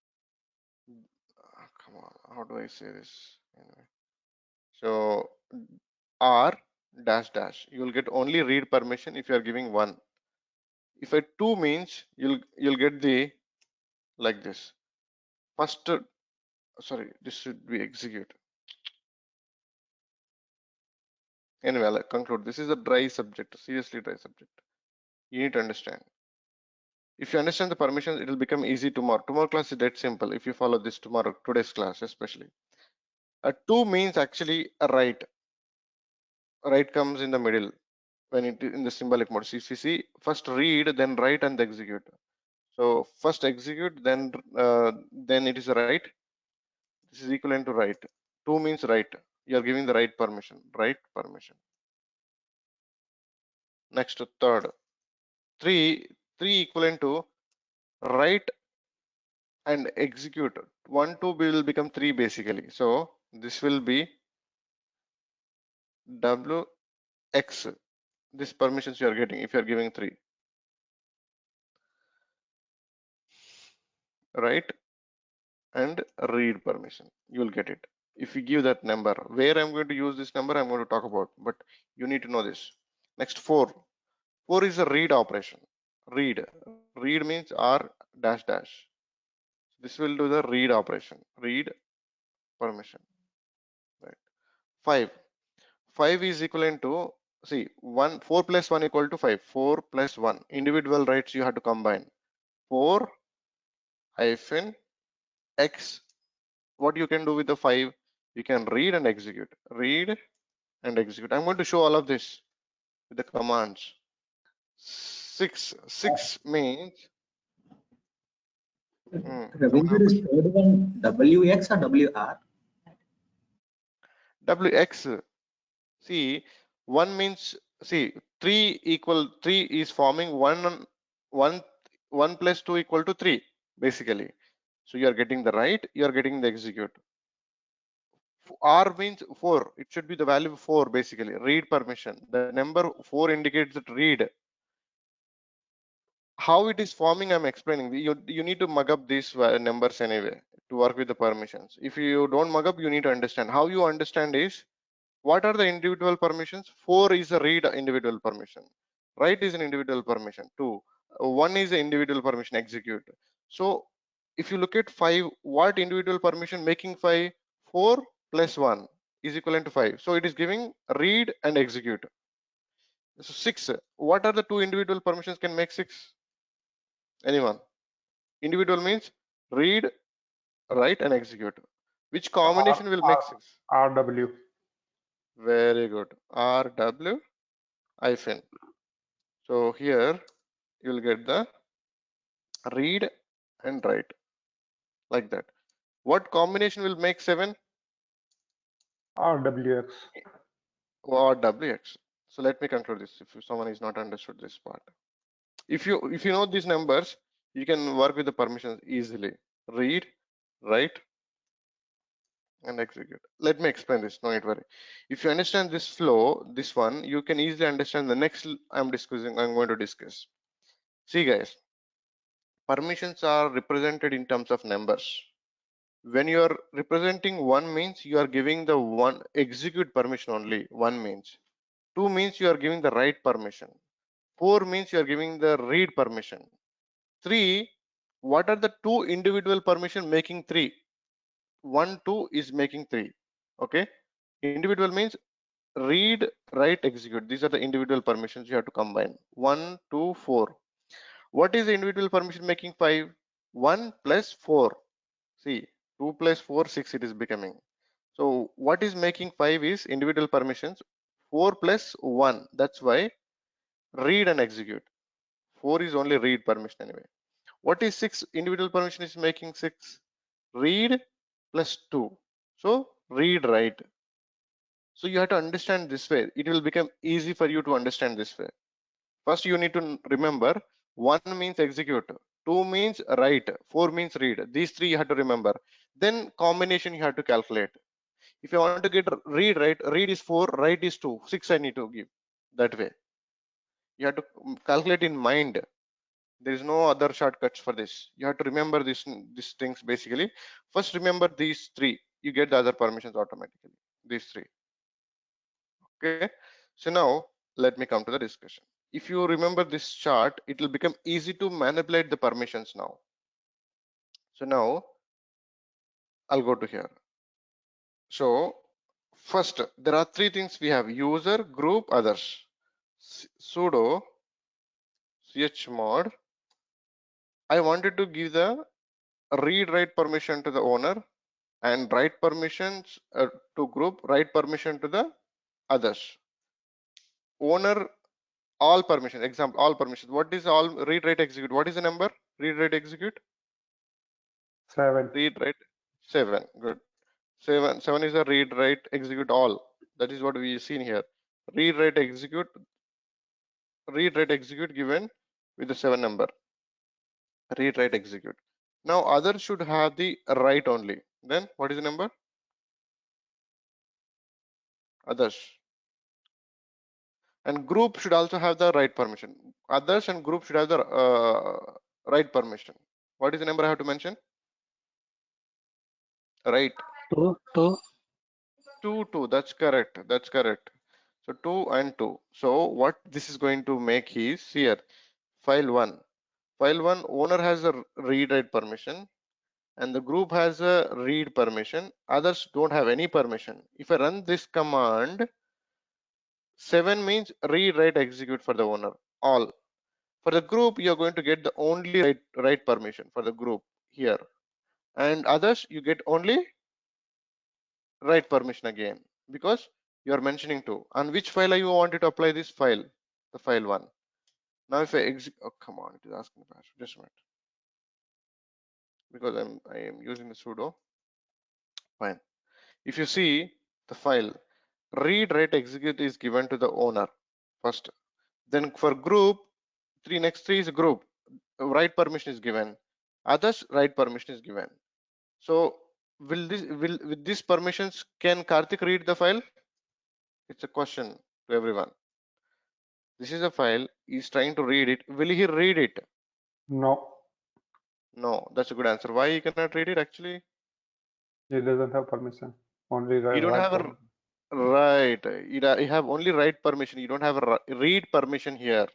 Come on, how do I say this? Anyway. So R dash dash. You will get only read permission if you are giving one. If a two means you'll get the like this. First, sorry, this should be execute. Anyway, I'll conclude. This is a dry subject, seriously dry subject. You need to understand. If you understand the permissions, it will become easy tomorrow. Tomorrow class is that simple. If you follow this tomorrow, today's class especially. A to means actually a write. Write comes in the middle when it is in the symbolic mode. If you see, first read, then write and execute. So first execute, then it is a write. This is equivalent to write. To means write. You are giving the write permission. Write permission. Next to third. Three equivalent to write and execute. 1 2 will become 3 basically. So this will be wx. This permissions you are getting if you are giving 3. Write and read permission. You will get it. If you give that number, where I'm going to use this number, I'm going to talk about, but you need to know this. Next 4. 4 is a read operation. Read. Read means r dash dash. This will do the read operation. Read permission. Right. 5. 5 is equivalent to, see, 4 plus 1 equal to 5. 4 plus 1. Individual writes you have to combine. 4 hyphen x. What you can do with the 5? You can read and execute. Read and execute. I'm going to show all of this with the commands. 6. 6 means Ravinder, is third one WX or WR? WX. See, 1 means, see, 3 is forming 1 plus 2 equal to 3 basically. So you are getting the write, you are getting the execute. R means 4. It should be the value 4 basically. Read permission. The number 4 indicates that read. How it is forming, I'm explaining. You need to mug up these numbers anyway to work with the permissions. If you don't mug up, you need to understand. How you understand is, what are the individual permissions? 4 is a read individual permission. Write is an individual permission. 2. 1 is an individual permission, execute. So if you look at 5, what individual permission making 5? 4 plus 1 is equivalent to 5. So it is giving read and execute. So 6. What are the 2 individual permissions can make 6? Anyone? Individual means read, write and execute. Which combination will make 6? RW. Very good. RW hyphen. So here you will get the read and write like that. What combination will make 7? RWX. Or WX. So let me conclude this if someone is not understood this part. If you know these numbers, you can work with the permissions easily. Read, write and execute. Let me explain this, no need worry. If you understand this flow, this one, you can easily understand the next I'm going to discuss. See guys, permissions are represented in terms of numbers. When you are representing 1 means you are giving the one execute permission only. 1 means. 2 means you are giving the write permission. 4 means you are giving the read permission. 3, what are the 2 individual permission making 3? 1 2 is making 3. Okay, individual means read, write, execute. These are the individual permissions you have to combine. 1 2 4. What is the individual permission making 5? 1 plus 4. See, 2 plus 4 6 it is becoming. So what is making 5 is individual permissions. 4 plus 1, that's why read and execute. 4 is only read permission anyway. What is 6? Individual permission is making 6. Read plus 2. So read, write. So you have to understand this way. It will become easy for you to understand this way. First you need to remember, 1 means execute, 2 means write, 4 means read. These 3 you have to remember. Then combination you have to calculate. If you want to get read, right, read is 4, write is 2, 6 I need to give. That way you have to calculate in mind. There is no other shortcuts for this. You have to remember these things basically. First remember these 3, you get the other permissions automatically. These 3. Okay, so now let me come to the discussion. If you remember this chart, it will become easy to manipulate the permissions now. So now I'll go to here. So first there are 3 things we have: user, group, others. Sudo chmod I wanted to give the read write permission to the owner and write permissions to group, write permission to the others. Owner all permission, example, all permissions. What is all read write execute? What is the number? Read write execute? 7. Read write 7. Good. 7 is a read write execute all. That is what we seen here. Read write execute given with the 7 number. Read write execute. Now others should have the write only. Then what is the number? Others. And group should also have the write permission. Others and group should have the write permission. What is the number I have to mention? Right. 2. 2. That's correct. That's correct. So 2 and 2. So what this is going to make is here file 1. File 1 owner has a read write permission and the group has a read permission. Others don't have any permission. If I run this command, 7 means read write execute for the owner all. For the group, you're going to get the only write permission for the group here, and others you get only write permission again because you are mentioning 2. On which file are you wanted to apply this file? The file 1. Now if I execute, oh come on, it is asking the password. Just a minute, because I am using the sudo. Fine. If you see the file, read write execute is given to the owner first. Then for group, next 3 is a group. Write permission is given. Others write permission is given. So with these permissions, can Karthik read the file? It's a question to everyone. This is a file. He's trying to read it. Will he read it? No, No. That's a good answer. Why he cannot read it actually? it doesn't have permission. Only You don't write have a permission. right. You have only write permission. You don't have a read permission here.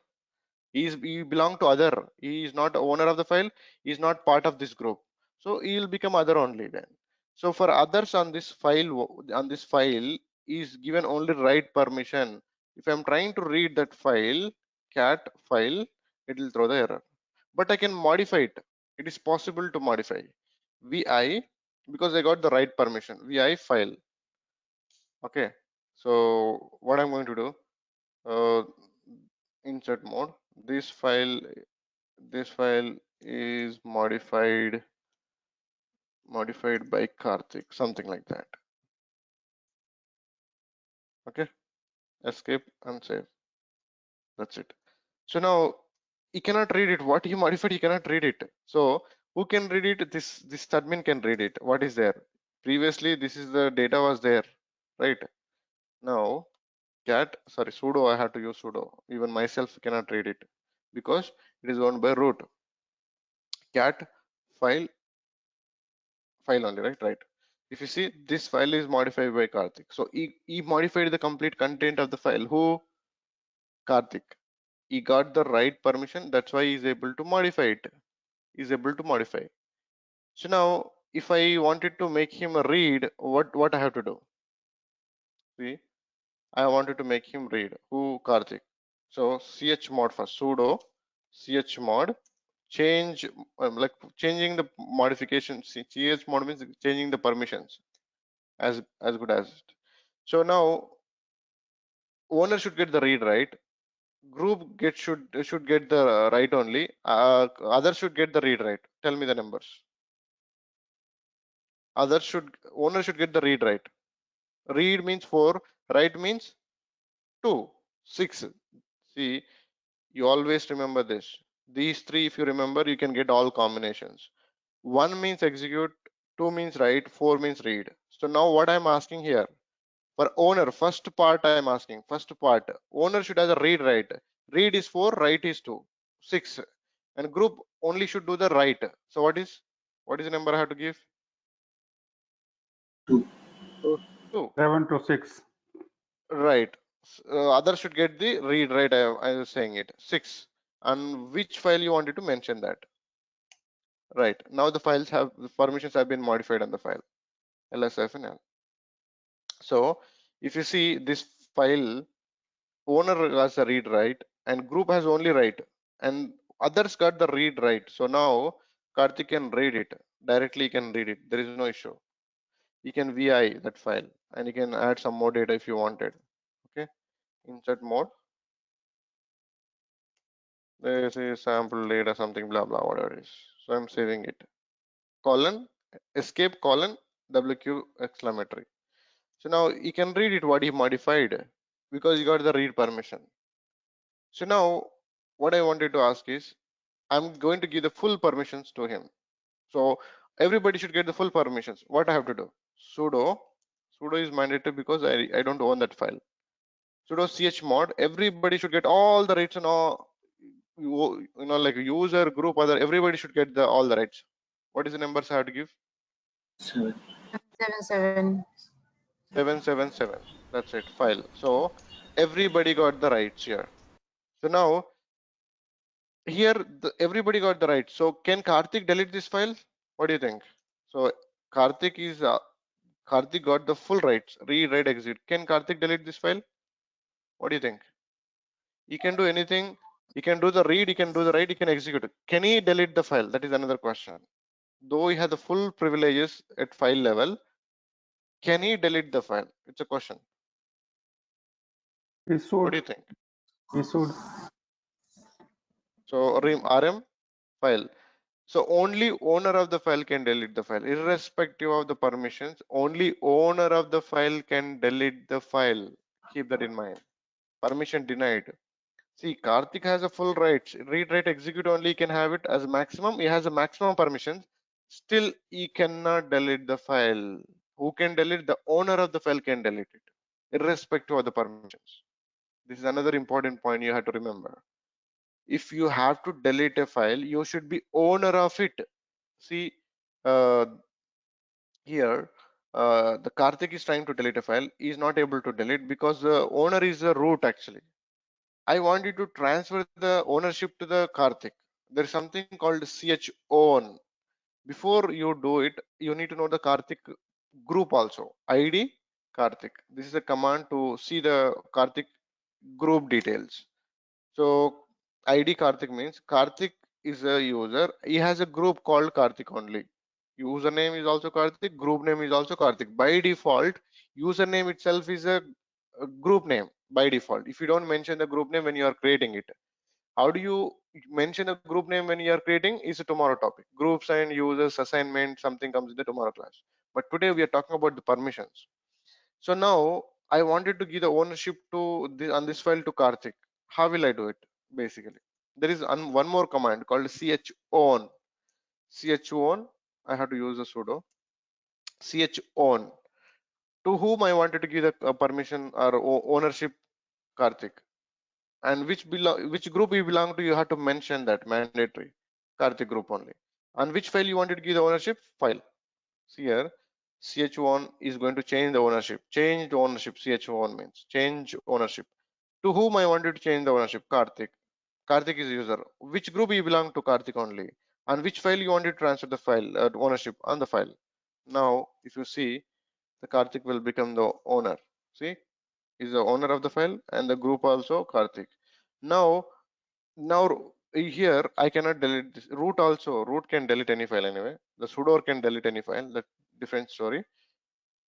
He belong to other. He is not owner of the file. He is not part of this group. So he will become other only then. So for others on this file is given only write permission. If I'm trying to read that file, cat file, it will throw the error. But I can modify it. It is possible to modify. Vi, because I got the right permission. Vi file. Okay. So what I'm going to do, insert mode. This file is modified by Karthik, something like that. Okay, escape and save. That's it. So now he cannot read it. What he modified, he cannot read it. So who can read it? This admin can read it. What is there? Previously, this is the data was there, right? Now sudo, I have to use sudo. Even myself cannot read it because it is owned by root. Cat file only, right? If you see, this file is modified by Karthik. So he modified the complete content of the file. Who? Karthik. He got the right permission. That's why he is able to modify it. He's able to modify. So now, if I wanted to make him read, what I have to do? See, I wanted to make him read. Who? Karthik. So chmod first. Sudo chmod change, like changing the modification. Chmod means changing the permissions as good as it. So now owner should get the read right, group should get the right only, others should get the read right. Tell me the numbers. Owner should get the read right. Read means 4, write means 2, 6. See, you always remember this. These 3, if you remember, you can get all combinations. 1 means execute, 2 means write, 4 means read. So now what I'm asking here, for owner, first part I am asking, owner should have the read right. Read is 4, write is 2, 6. And group only should do the write. So what is the number I have to give? 2. 2. 7 to 6. Right. Others should get the read right. I was saying it. 6. And which file you wanted to mention that? Right. Now the permissions have been modified on the file. LSF and L. So if you see this file, owner has a read write and group has only write, and Others got the read right. So now Karthik can read it directly. He can read it. There is no issue. He can VI that file and he can add some more data if you wanted. Okay, insert mode. There is a sample data, something blah blah, whatever it is. So I'm saving it. Colon, escape colon, WQ exclamatory. So now he can read it what he modified because he got the read permission. So now what I wanted to ask is, I'm going to give the full permissions to him. So everybody should get the full permissions. What I have to do? Sudo is mandatory because I don't own that file. Sudo chmod, everybody should get all the rights and all, like user, group, other, everybody should get all the rights. What is the numbers I have to give? 7. 77. 777. That's it, file. So everybody got the rights here. So now here everybody got the rights. So can Karthik delete this file? What do you think? So Karthik got the full rights, read, write, execute. Can Karthik delete this file? What do you think? He can do anything. He can do the read, he can do the write, he can execute it. Can he delete the file? That is another question. Though he has the full privileges at file level, can he delete the file? It's a question. He What do should. you think? He should. So rm file. So only owner of the file can delete the file, irrespective of the permissions. Only owner of the file can delete the file. Keep that in mind. Permission denied. See, Karthik has a full rights. Read, write, execute only can have it as maximum. He has a maximum permissions. Still, he cannot delete the file. Who can delete? The owner of the file can delete it, irrespective of the permissions. This is another important point you have to remember. If you have to delete a file, you should be owner of it. See, uh, here, the Karthik is trying to delete a file. He is not able to delete because the owner is the root actually. I want you to transfer the ownership to the Karthik. There is something called ch own. Before you do it, you need to know the Karthik group also. ID Karthik. This is a command to see the Karthik group details. So ID Karthik means Karthik is a user. He has a group called Karthik only. Username is also Karthik. Group name is also Karthik. By default, username itself is a group name by default. If you don't mention the group name when you are creating it, how do you mention a group name when you are creating is a tomorrow topic. Groups and users assignment, something comes in the tomorrow class. But today we are talking about the permissions. So now I wanted to give the ownership to on this file to Karthik. How will I do it? Basically, there is one more command called chown. Chown. I have to use a sudo chown. To whom I wanted to give the permission or ownership Karthik. And which group you belong to, you have to mention that mandatory Karthik group only. And which file you wanted to give the ownership? File. See here, ch1 is going to change the ownership. Change the ownership. Ch1 means change ownership. To whom I wanted to change the ownership? Karthik. Karthik is user. Which group you belong to? Karthik only. And which file you wanted to transfer the file ownership on the file? Now, if you see, the Karthik will become the owner. See, is the owner of the file and the group also Karthik. Now here I cannot delete this. Root also, root can delete any file anyway. The sudo can delete any file. That different story.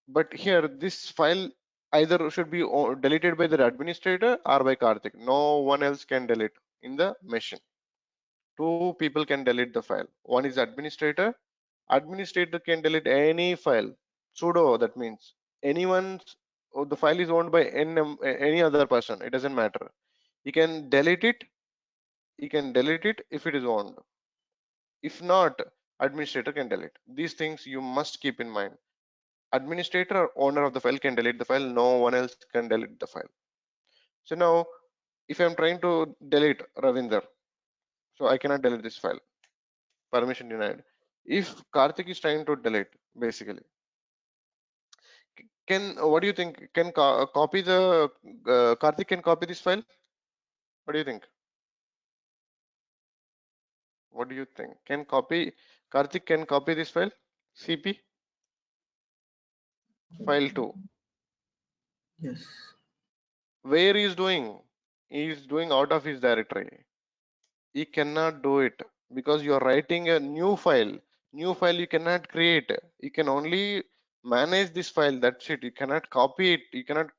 But here this file either should be deleted by the administrator or by Karthik. No one else can delete in the machine. Two people can delete the file. One is administrator. Administrator can delete any file. Sudo, that means anyone's the file is owned by any other person. It doesn't matter. He can delete it. He can delete it if it is owned. If not, administrator can delete. These things you must keep in mind. Administrator or owner of the file can delete the file. No one else can delete the file. So now, if I'm trying to delete Ravinder, so I cannot delete this file. Permission denied. If Karthik is trying to delete, basically, what do you think? Can copy the Karthik can copy this file? What do you think? What do you think? Can copy Karthik can copy this file? CP file 2. Yes. Where he is doing? He is doing out of his directory. You cannot do it because you are writing a new file. New file you cannot create. You can only manage this file. That's it. You cannot copy it. You cannot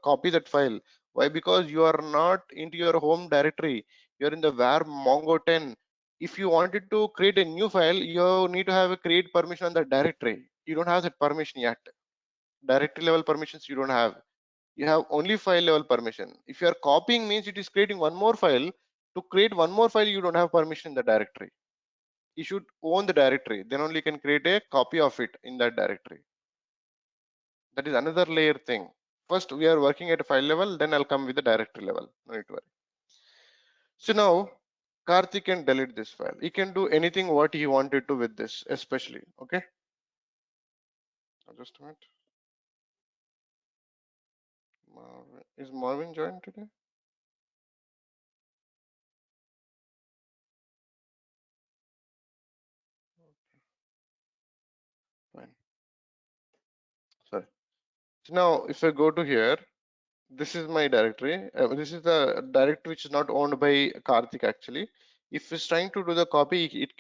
copy that file. Why? Because you are not into your home directory. You are in the var mongo 10. If you wanted to create a new file, you need to have a create permission on that directory. You don't have that permission yet. Directory level permissions you don't have. You have only file level permission. If you are copying means it is creating one more file. To create one more file, you don't have permission in the directory. You should own the directory. Then only you can create a copy of it in that directory. That is another layer thing. First, we are working at a file level, then I'll come with the directory level. No need to worry. So now, Karthik can delete this file. He can do anything what he wanted to with this, especially. Okay. Just a minute. Is Marvin joined today? Fine. Sorry. So now, if I go to here, this is my directory. This is the directory which is not owned by Karthik actually. If he's trying to do the copy, it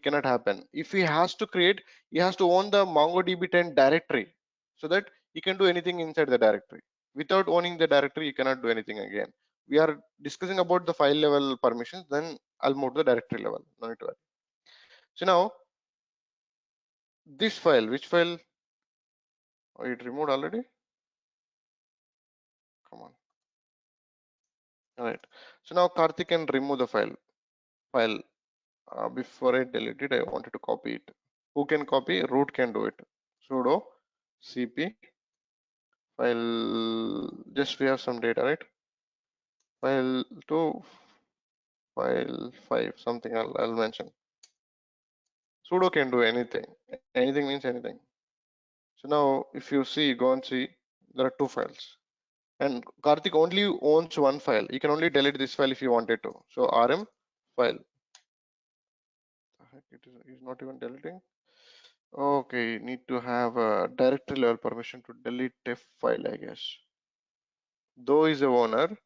cannot happen. If he has to create, he has to own the MongoDB 10 directory so that he can do anything inside the directory. Without owning the directory, you cannot do anything again. We are discussing about the file level permissions, then I'll move to the directory level. No need to worry. So now this file, which file? Oh, it removed already? Come on. All right. So now Karthik can remove the file. Before I delete it, I wanted to copy it. Who can copy? Root can do it. Sudo cp file. Just we have some data, right? File 2, file 5, something I'll mention. Sudo can do anything. Anything means anything. So now, if you see, go and see, there are two files. And Karthik only owns one file. You can only delete this file if you wanted to. So rm file. It is not even deleting. Okay, you need to have a directory level permission to delete a file, I guess. Though is a owner,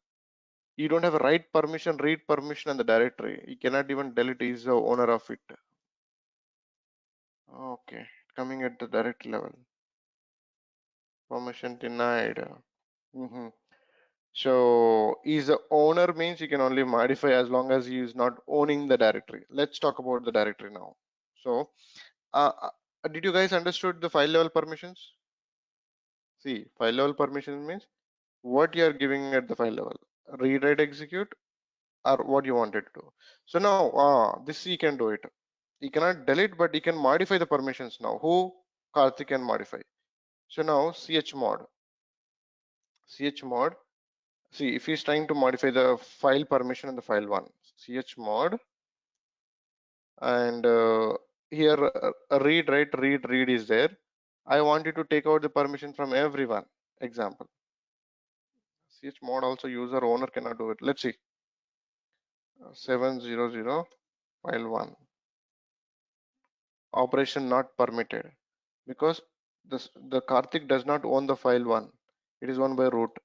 you don't have a write permission, read permission on the directory. You cannot even delete, is the owner of it. Okay, coming at the directory level. Permission denied. So is the owner means you can only modify as long as he is not owning the directory. Let's talk about the directory now. So did you guys understood the file level permissions? See, file level permissions means what you are giving at the file level, read, write, execute, or what you wanted to do. So now this he can do it. He cannot delete, but he can modify the permissions now. Who? Karthik can modify. So now chmod. Chmod. See, if he's trying to modify the file permission in the file one, chmod, and here read, write, read is there. I wanted to take out the permission from everyone. Example. Chmod also user owner cannot do it. Let's see. 700 file 1 operation not permitted because the Karthik does not own the file 1. It is owned by root.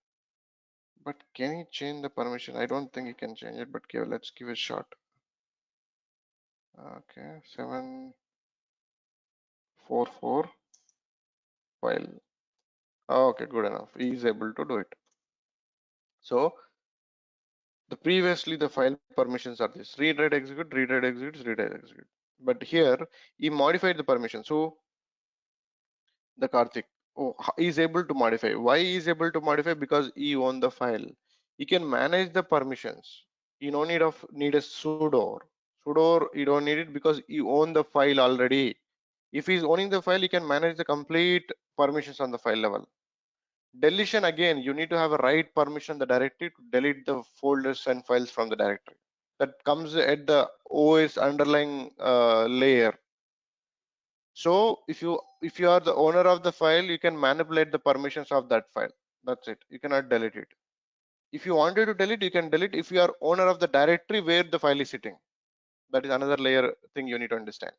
But can he change the permission? I don't think he can change it, but okay, let's give it a shot. Okay, 744 file. Okay, good enough. He is able to do it. So the previously the file permissions are this: read, write, execute, read, write, execute, read, write, execute. But here he modified the permission. So the Karthik is able to modify. Why he is able to modify? Because he own the file. He can manage the permissions. You no need a sudo. Sudo you don't need it because you own the file already. If he's owning the file, he can manage the complete permissions on the file level. Deletion again, you need to have a write permission the directory to delete the folders and files from the directory. That comes at the OS underlying layer. So if you are the owner of the file, you can manipulate the permissions of that file. That's it. You cannot delete it. If you wanted to delete, you can delete if you are owner of the directory where the file is sitting. That is another layer thing you need to understand.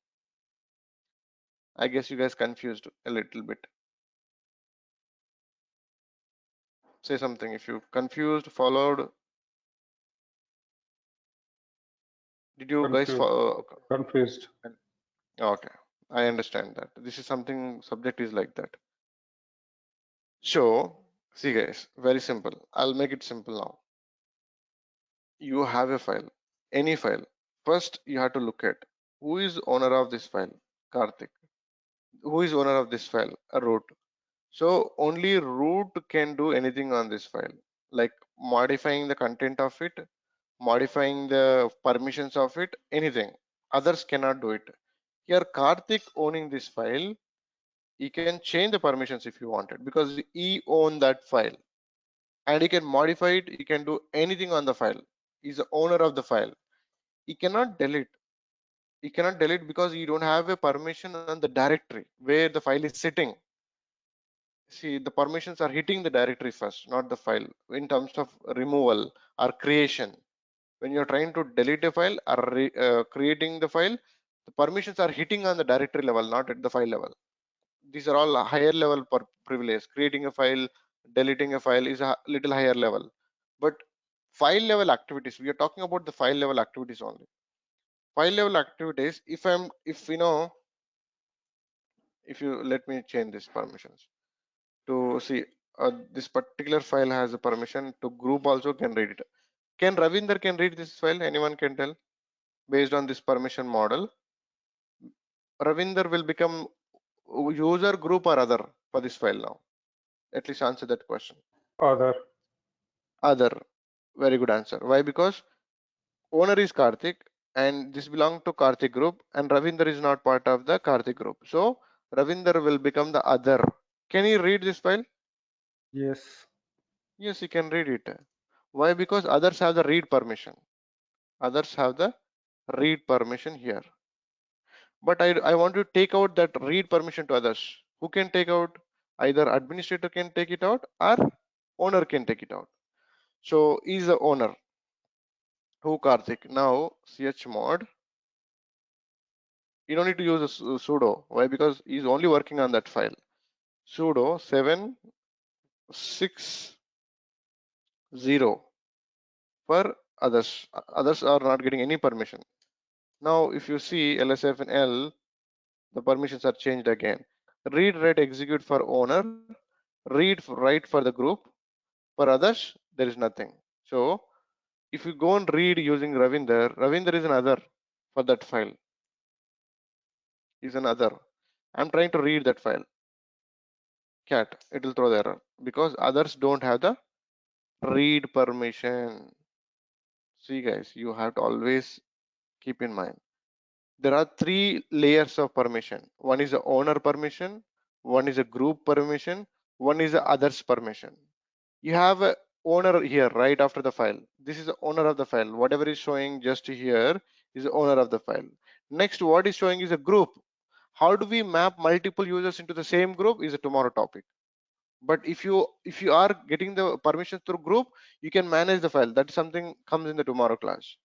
I guess you guys confused a little bit. Say something if you confused, followed. Did you guys Confused. okay, I understand that. This is something subject is like that. So see guys, very simple. I'll make it simple now. You have a file, any file. First you have to look at who is owner of this file. Karthik. Who is owner of this file? A root. So only root can do anything on this file, like modifying the content of it, modifying the permissions of it, anything. Others cannot do it. Here Karthik owning this file, he can change the permissions if you wanted, because he own that file and he can modify it, he can do anything on the file. He's the owner of the file. He cannot delete. He cannot delete because you don't have a permission on the directory where the file is sitting. See, the permissions are hitting the directory first, not the file. In terms of removal or creation, when you're trying to delete a file or creating the file, the permissions are hitting on the directory level, not at the file level. These are all higher level privilege. Creating a file, deleting a file is a little higher level, but file level activities, we are talking about the file level activities only. File level activities, if you know, if you let me change these permissions to see, this particular file has a permission to group also can read it. Can Ravinder can read this file? Anyone can tell? Based on this permission model, Ravinder will become user, group, or other for this file now. At least answer that question. Other. Other. Very good answer. Why? Because owner is Karthik and this belongs to Karthik group and Ravinder is not part of the Karthik group. So Ravinder will become the other. Can he read this file? Yes. Yes, he can read it. Why? Because others have the read permission. Others have the read permission here. But I want to take out that read permission to others. Who can take out? Either administrator can take it out or owner can take it out. So he's the owner. Who? Karthik. Now chmod. You don't need to use a sudo. Why? Because he's only working on that file. Sudo 760 for others. Others are not getting any permission. Now, if you see LSF and L, the permissions are changed again. Read, write, execute for owner. Read, write for the group. For others, there is nothing. So, if you go and read using Ravinder, Ravinder is another for that file. Is another. I'm trying to read that file. Cat, it will throw the error because others don't have the read permission. See guys, you have to always keep in mind there are three layers of permission. One is the owner permission, one is a group permission, one is the others permission. You have a owner here right after the file. This is the owner of the file. Whatever is showing just here is the owner of the file. Next, what is showing is a group. How do we map multiple users into the same group is a tomorrow topic. But if you are getting the permissions through group, you can manage the file. That's something comes in the tomorrow class.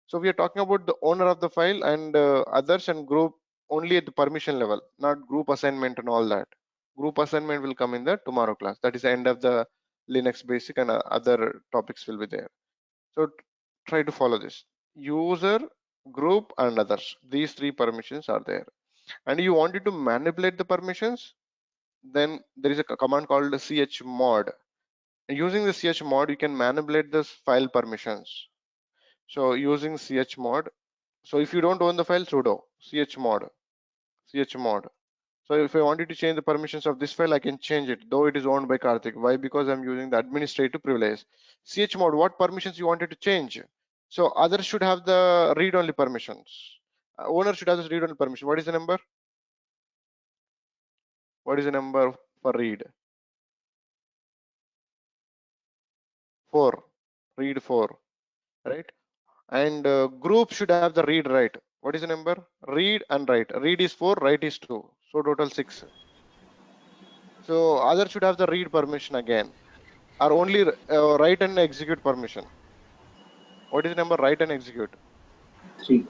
So we are talking about the owner of the file and others and group only at the permission level, not group assignment and all that. Group assignment will come in the tomorrow class. That is the end of the Linux basic and other topics will be there. So try to follow this. User, group and others. These three permissions are there. And you wanted to manipulate the permissions, then there is a command called chmod. Using the chmod, you can manipulate this file permissions. So using chmod, so if you don't own the file, sudo chmod. So if I wanted to change the permissions of this file, I can change it, though it is owned by Karthik. Why? Because I'm using the administrative privilege. Chmod, what permissions you wanted to change? So others should have the read-only permissions. Owner should have this read-only permission. What is the number? What is the number for read? 4. Read 4, right? And group should have the read write. What is the number? Read and write. Read is 4, write is 2, so total 6. So other should have the read permission again, or only write and execute permission. What is the number? Write and execute? 3.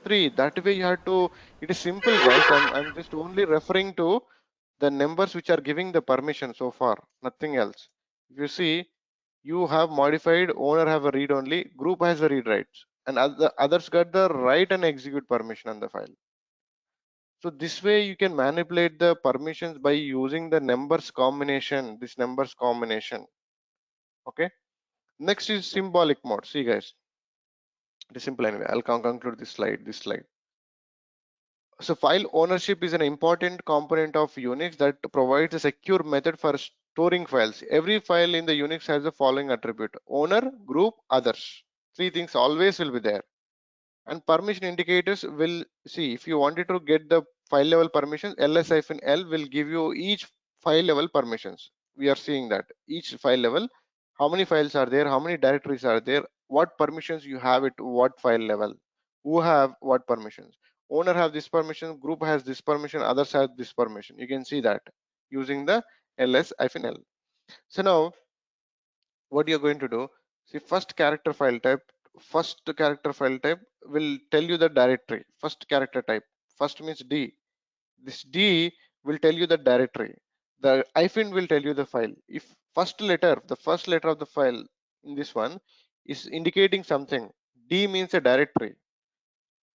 3. That way you have to, it is simple guys. I'm just only referring to the numbers which are giving the permission so far, nothing else. If you see, you have modified owner have a read only, group has a read writes. and others got the write and execute permission on the file. So this way you can manipulate the permissions by using the numbers combination, this numbers combination. Okay. Next is symbolic mode. See guys, it is simple anyway. I'll conclude this slide. So file ownership is an important component of Unix that provides a secure method for storing files. Every file in the Unix has the following attribute: owner, group, others. Three things always will be there. And permission indicators will see if you wanted to get the file level permissions, ls-l will give you each file level permissions. We are seeing that each file level, how many files are there, how many directories are there, what permissions you have it, what file level, who have what permissions. Owner have this permission, group has this permission, others have this permission. You can see that using the ls-l. So now what you're going to do, see, first character file type will tell you the directory. First character type, first means D. This D will tell you the directory. The hyphen will tell you the file. If the first letter of the file in this one is indicating something, D means a directory.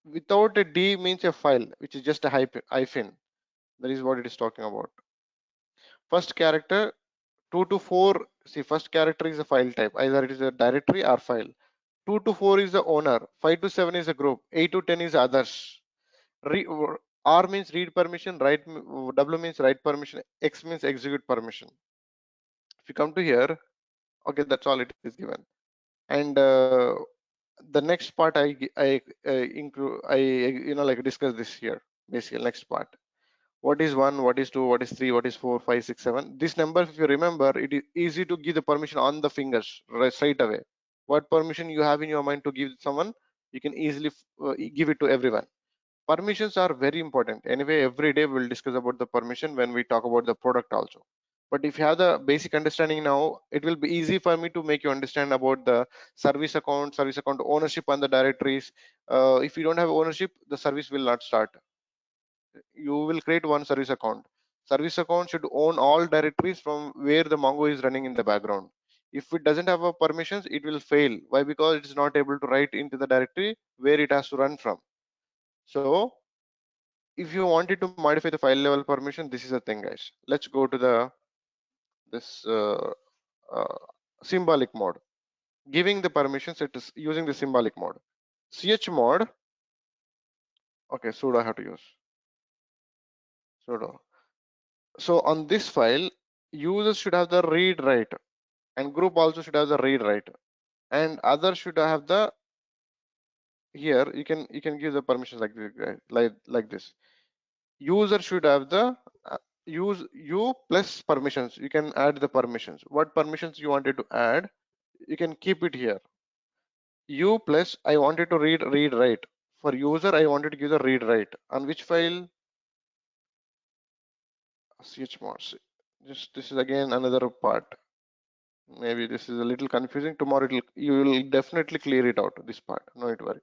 Without a D means a file, which is just a hyphen. That is what it is talking about. First character 2 to 4, see, first character is a file type, either it is a directory or file. 2 to 4 is the owner, 5 to 7 is a group, 8 to 10 is others. R means read permission, W means write permission, X means execute permission. If you come to here, okay, that's all it is given. And the next part include, like discuss this here, basically next part. What is 1, what is 2, what is 3, what is 4, 5, 6, 7. This number, if you remember, it is easy to give the permission on the fingers straight away. What permission you have in your mind to give someone, you can easily give it to everyone. Permissions are very important. Anyway, every day we'll discuss about the permission when we talk about the product also. But if you have the basic understanding now, it will be easy for me to make you understand about the service account ownership on the directories. If you don't have ownership, the service will not start. You will create one service account. Service account should own all directories from where the Mongo is running in the background. If it doesn't have a permissions, it will fail. Why? Because it is not able to write into the directory where it has to run from. So if you wanted to modify the file level permission, this is the thing, guys. Let's go to this symbolic mode. Giving the permissions, it is using the symbolic mode. Chmod. Okay, sudo I have to use. Sudo. So on this file, users should have the read write, and group also should have the read write, and others should have the, here you can give the permissions like this, like this. User should have the use u plus permissions. You can add the permissions. What permissions you wanted to add, you can keep it here. U plus I wanted to read write. For user, I wanted to give the read write. On which file? Chmod. Just this is again another part. Maybe this is a little confusing. Tomorrow you will definitely clear it out, this part. No need to worry.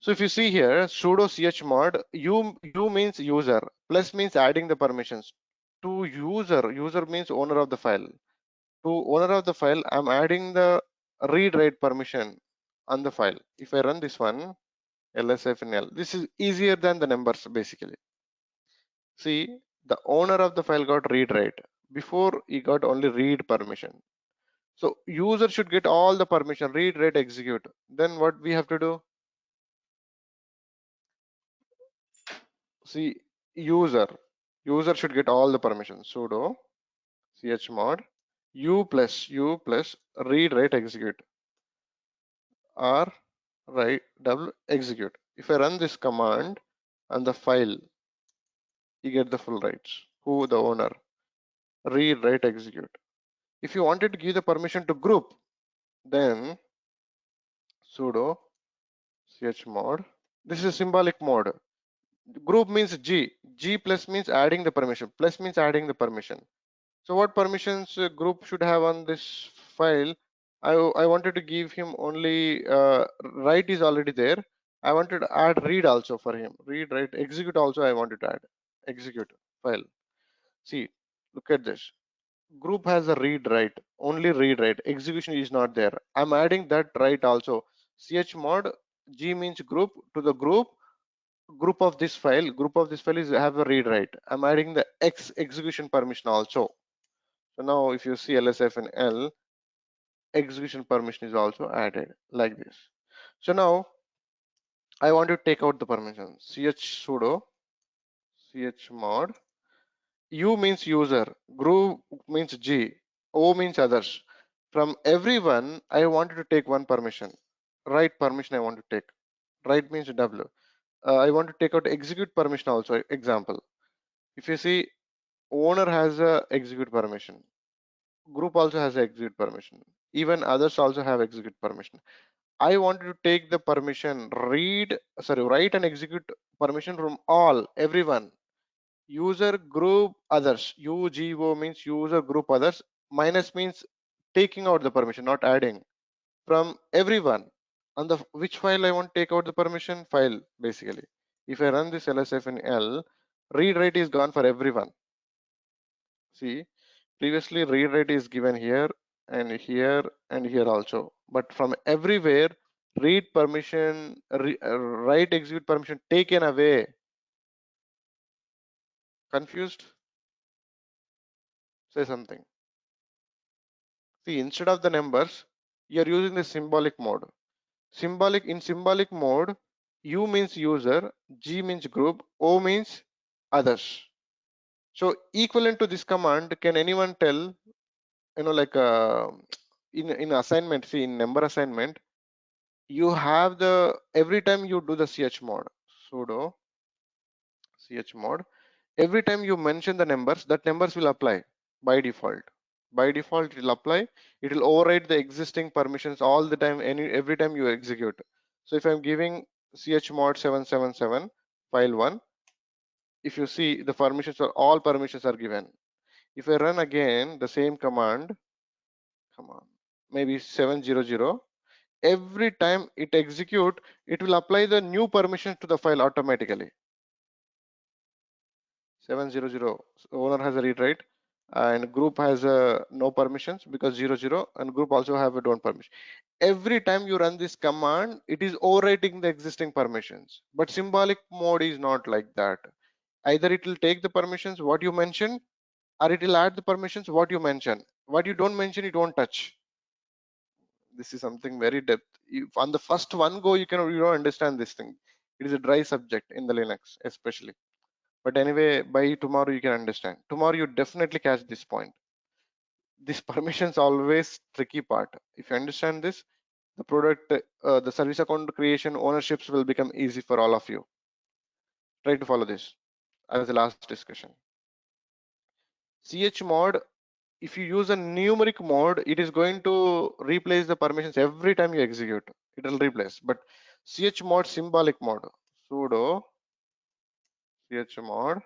So if you see here, sudo chmod, u means user, plus means adding the permissions. To user means owner of the file. To owner of the file, I'm adding the read write permission on the file. If I run this one, lsfnl, this is easier than the numbers basically. See, the owner of the file got read write. Before he got only read permission. So user should get all the permission, read, write, execute. Then what we have to do? See, user should get all the permissions. Sudo chmod u plus read, write, execute, or write double execute. If I run this command on the file, you get the full rights. Who? The owner. Read, write, execute. If you wanted to give the permission to group, then sudo chmod. This is a symbolic mode. Group means G plus means adding the permission, plus means adding the permission. So what permissions group should have on this file? I wanted to give him only write is already there. I wanted to add read also for him. Read, write, execute also I wanted to add. Execute file. See, look at this. Group has a read, write, only read, write. Execution is not there. I'm adding that write also. chmod G means group to the group of this file. Group of this file is have a read write. I'm adding the X execution permission also. So now if you see LSF and L, execution permission is also added like this. So now I want to take out the permission. Sudo chmod U means user, group means G, O means others. From everyone, I wanted to take one permission. Write permission I want to take. Write means W. I want to take out execute permission also. Example. If you see, owner has a execute permission. Group also has a execute permission. Even others also have execute permission. I wanted to take the permission, write and execute permission from all, everyone. User group others. UGO means user group others. Minus means taking out the permission, not adding. From everyone. On the which file I want to take out the permission? File, basically. If I run this LSF in L, read write is gone for everyone. See, previously read write is given here and here and here also. But from everywhere, read permission, write execute permission taken away. Confused? Say something. See, instead of the numbers, you are using the symbolic mode. In symbolic mode, U means user, G means group, O means others. So equivalent to this command, can anyone tell, like in assignment, see in number assignment, you have the, every time you do the chmod, sudo chmod, every time you mention the numbers, that numbers will apply by default. By default, it will apply. It will override the existing permissions all the time, every time you execute. So if I'm giving chmod 777 file 1, if you see the permissions are all permissions are given. If I run again the same command, come on, maybe 700, every time it execute, it will apply the new permissions to the file automatically. 700 owner has a read write and group has no permissions because 00 and group also have a don't permission. Every time you run this command, it is overwriting the existing permissions. But symbolic mode is not like that. Either it will take the permissions what you mentioned, or it will add the permissions what you mention. What you don't mention, it won't touch. This is something very depth. If on the first one go, you don't understand this thing. It is a dry subject in the Linux, especially. But anyway, by tomorrow you can understand. Tomorrow you definitely catch this point. This permissions always tricky part. If you understand this, the product, the service account creation ownerships will become easy for all of you. Try to follow this as the last discussion. Chmod, if you use a numeric mode, it is going to replace the permissions every time you execute. It will replace. But chmod symbolic mode, sudo chmod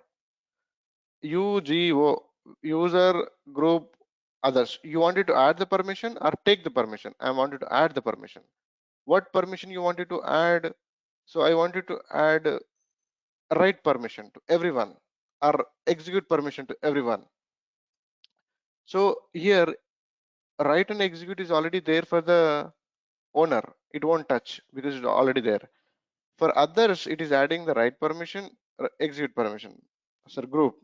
UGO, user group others. You wanted to add the permission or take the permission? I wanted to add the permission. What permission you wanted to add? So I wanted to add write permission to everyone or execute permission to everyone. So here write and execute is already there for the owner. It won't touch because it's already there. For others, it is adding the write permission, execute permission. So group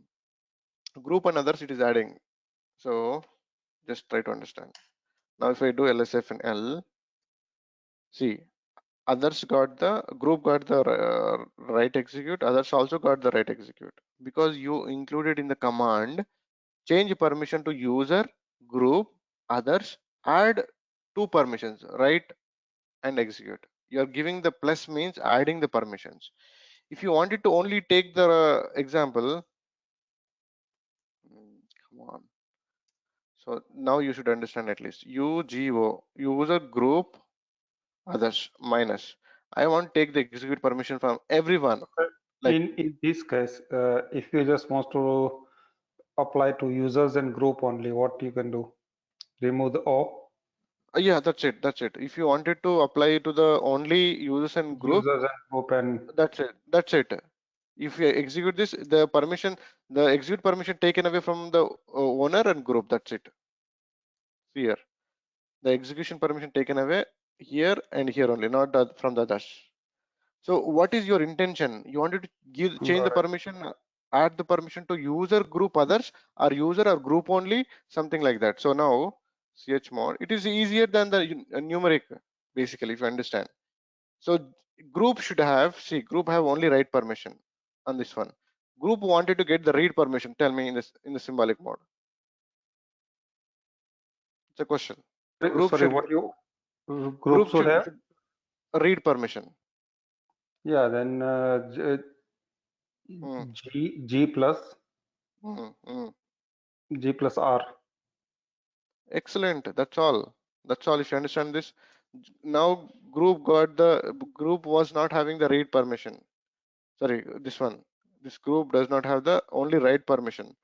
and others it is adding. So just try to understand. Now if I do LSF and L, see, others got the group got the write execute, others also got the write execute because you included in the command change permission to user, group, others, add two permissions, write and execute. You are giving the plus means adding the permissions. If you wanted to only take the example, come on. So now you should understand at least UGO, user group others minus. I want to take the execute permission from everyone. Like In this case, if you just want to apply to users and group only, what you can do? Remove the O, yeah, that's it. That's it. If you wanted to apply to the only users and group, users and group, and that's it. That's it. If you execute this, the permission, the execute permission taken away from the owner and group. That's it. Here, the execution permission taken away. here and here only, not from the others. So what is your intention? You wanted to change the Got it. permission, add the permission to user, group, others, or user or group only, something like that. So now chmod, it is easier than the numeric, basically, if you understand. So group should have, see, group have only write permission on this one. Group wanted to get the read permission. Tell me in the symbolic mode. It's a question. Group Sorry, should what you group group should have? should read permission. Yeah, then Hmm, G plus hmm, hmm. G plus R. Excellent. That's all. That's all. If you understand this, now group was not having the read permission. Sorry, this one. This group does not have the only write permission.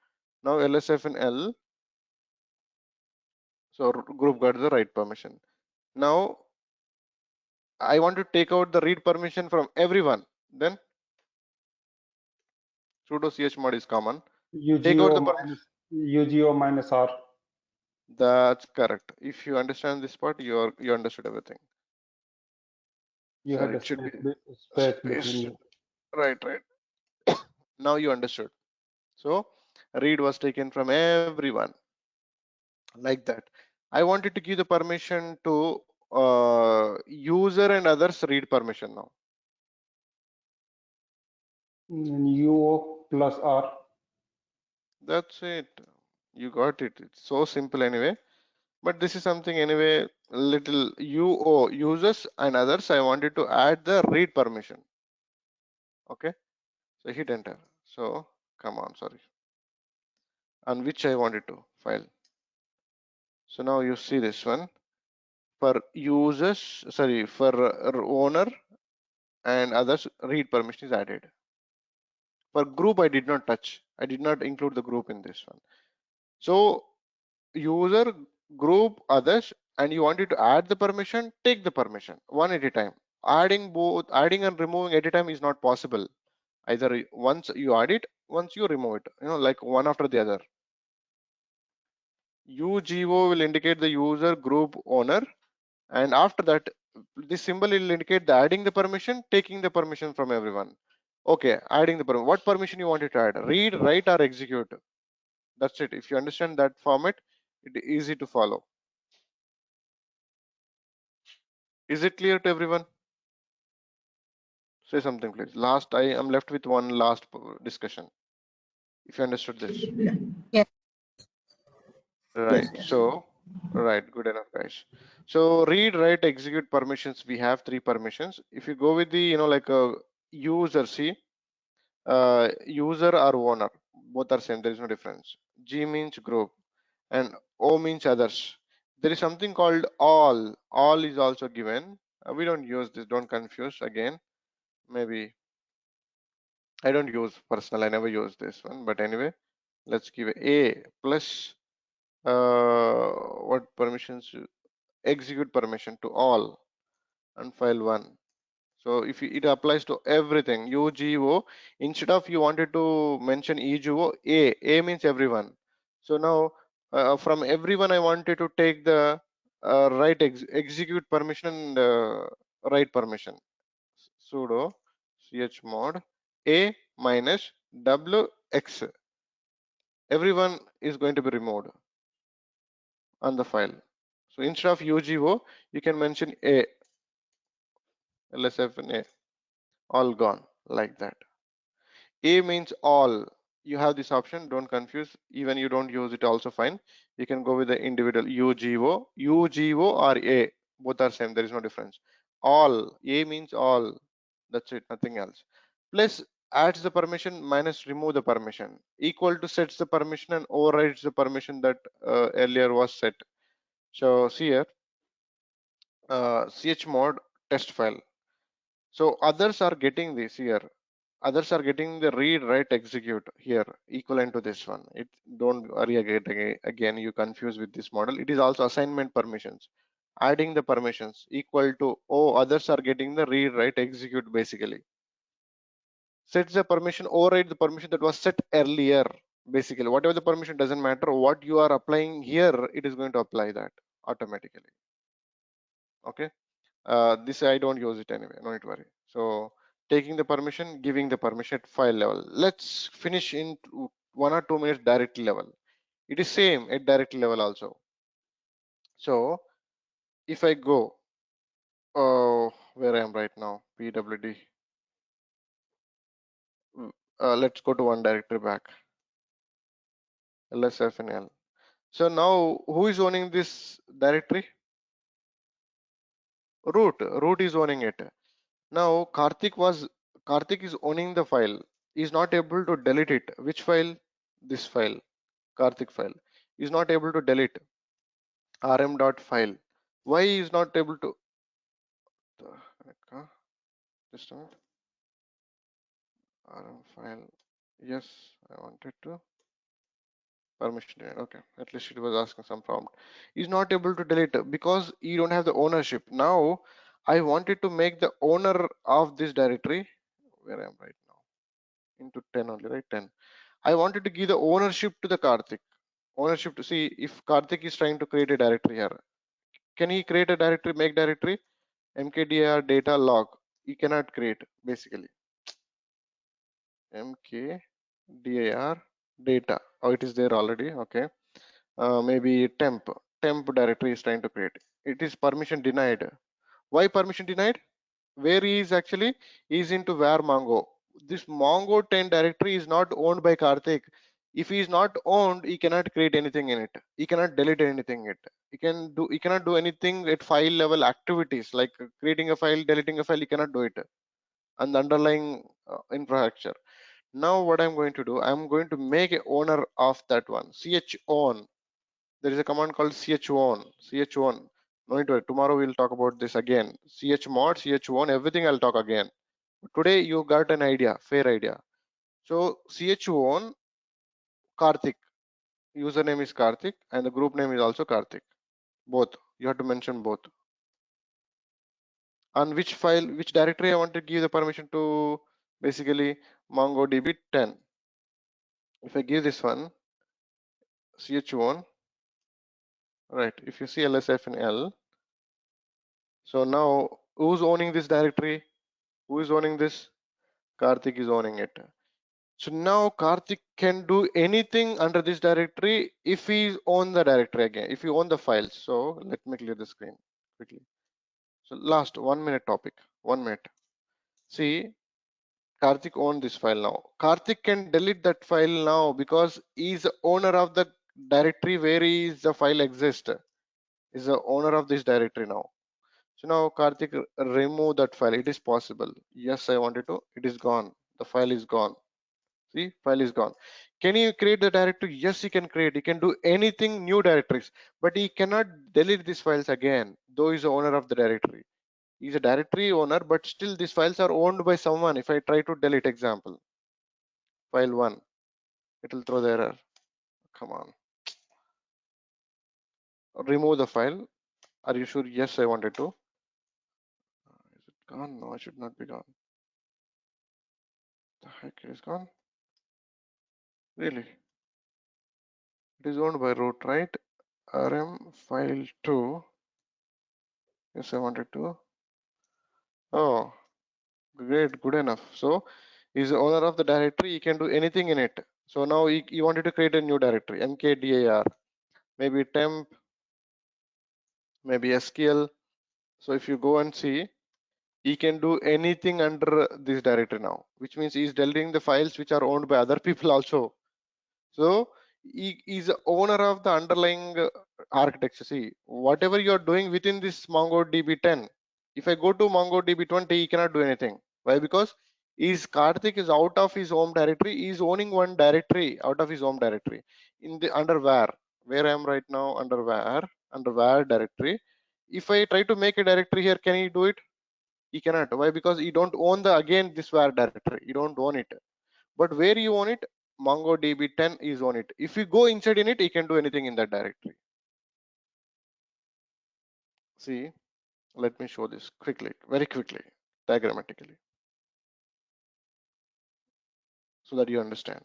Now LSF and L, so group got the write permission. Now I want to take out the read permission from everyone. Then sudo chmod is common. Take out UGO the permission. minus UGO minus R. That's correct. If you understand this part, you understood everything. You Sorry, had a it should be space between space. you. Right, right. Now you understood. So read was taken from everyone like that. I wanted to give the permission to user and others read permission now. And UO plus R. That's it. You got it. It's so simple anyway. But this is something anyway, little UO, users and others. I wanted to add the read permission. Okay. So hit enter. So come on, sorry. On which I wanted to file. So now you see this one. For users, sorry, for owner and others, read permission is added. For group, I did not touch. I did not include the group in this one. So user, group, others, and you wanted to add the permission, take the permission one at a time. Adding and removing at a time is not possible. Either once you add it, once you remove it, like one after the other. UGO will indicate the user, group, owner, and after that this symbol will indicate the adding the permission, taking the permission from everyone. Okay, adding the permission. What permission you wanted to add? Read, write, or execute. That's it. If you understand that format, it is easy to follow. Is it clear to everyone? Say something, please. Last, I am left with one last discussion. If you understood this. Yeah. Right. Yes. So, right, good enough, guys. So read, write, execute permissions. We have 3 permissions. If you go with the, like a user, see, user or owner, both are same. There is no difference. G means group, and O means others. There is something called all. All is also given. We don't use this. Don't confuse again. Maybe I don't use personal. I never use this one. But anyway, let's give A plus what permissions? Execute permission to all and file 1. So if it applies to everything, UGO, instead of you wanted to mention EGO, A means everyone. So now from everyone, I wanted to take the write execute permission and write permission. Sudo chmod A minus WX. Everyone is going to be removed on the file. So instead of UGO, you can mention A, LSF and A, all gone like that. A means all. You have this option, don't confuse. Even you don't use it also fine. You can go with the individual UGO, or A. Both are same, there is no difference. All, A means all. That's it, nothing else. Plus adds the permission minus remove the permission. Equal to sets the permission and overrides the permission that earlier was set. So see here, chmod test file. So others are getting this here. Others are getting the read, write, execute here, equivalent to this one. It don't worry again. You confuse with this model. It is also assignment permissions. Adding the permissions equal to others are getting the read, write, execute basically. Sets the permission, override the permission that was set earlier. Basically, whatever the permission doesn't matter. What you are applying here, it is going to apply that automatically. Okay. This I don't use it anyway, no need to worry. So taking the permission, giving the permission at file level. Let's finish in 1 or 2 minutes directory level. It is same at directory level also. So if I go where I am right now, pwd, let's go to one directory back, lsfnl. So now who is owning this directory? Root is owning it. Now Karthik is owning the file. Is not able to delete it. Which file? This file, Karthik file. Is not able to delete rm.file. Why is not able to? Just a minute. Rm file. Yes, I wanted to. Permission denied. Okay, at least it was asking some prompt. Is not able to delete because you don't have the ownership. Now I wanted to make the owner of this directory, where I am right now, into 10 only, right? 10. I wanted to give the ownership to the Karthik. Ownership to see if Karthik is trying to create a directory here. Can he create a directory, make directory? mkdir data log. He cannot create basically. mkdir data. Oh, it is there already. Okay. Maybe temp directory is trying to create. It is permission denied. Why permission denied? Where he is actually is into where Mongo. This Mongo 10 directory is not owned by Karthik. If he is not owned, he cannot create anything in it. He cannot delete anything in it. He cannot do anything at file level activities like creating a file, deleting a file. He cannot do it. And the underlying infrastructure. Now what I'm going to do, I'm going to make a owner of that one. Chown. There is a command called chown. Chown. No need to worry. Tomorrow we'll talk about this again. Chmod, chown, everything I'll talk again. Today you got an idea, fair idea. So chown Karthik. Username is Karthik and the group name is also Karthik. Both. You have to mention both. And which file, which directory I want to give the permission to, basically MongoDB 10. If I give this one, chown, right? If you see lsf and L, so now who's owning this directory? Who is owning this? Karthik is owning it. So now Karthik can do anything under this directory if he own the directory again, if you own the files. So let me clear the screen quickly. So last 1 minute topic, 1 minute. See, Karthik own this file now. Karthik can delete that file now because he's the owner of the directory where is the file exists. Is the owner of this directory now. So now Karthik remove that file. It is possible. Yes, I wanted to. It is gone. The file is gone. See, file is gone. Can you create the directory? Yes, he can create. He can do anything new directories, but he cannot delete these files again, though he's the owner of the directory. He's a directory owner, but still these files are owned by someone. If I try to delete example, file 1, it will throw the error. Come on. Remove the file. Are you sure? Yes, I wanted to. Is it gone? No, it should not be gone. The heck is gone? Really? It is owned by root, right? rm file 2. Yes, I wanted to. Oh, great, good enough. So he's the owner of the directory. He can do anything in it. So now he wanted to create a new directory, mkdir, maybe temp, maybe SQL. So if you go and see, he can do anything under this directory now, which means he's deleting the files which are owned by other people also. So he is the owner of the underlying architecture. See, whatever you are doing within this MongoDB 10, if I go to MongoDB 20, he cannot do anything. Why? Because is Karthik is out of his home directory. He is owning one directory out of his home directory in the under where I am right now, under var directory. If I try to make a directory here, can he do it? He cannot. Why? Because he don't own the again this var directory. You don't own it. But where you own it, MongoDB 10 is on it. If you go inside in it, you can do anything in that directory. See, let me show this quickly, very quickly, diagrammatically, so that you understand.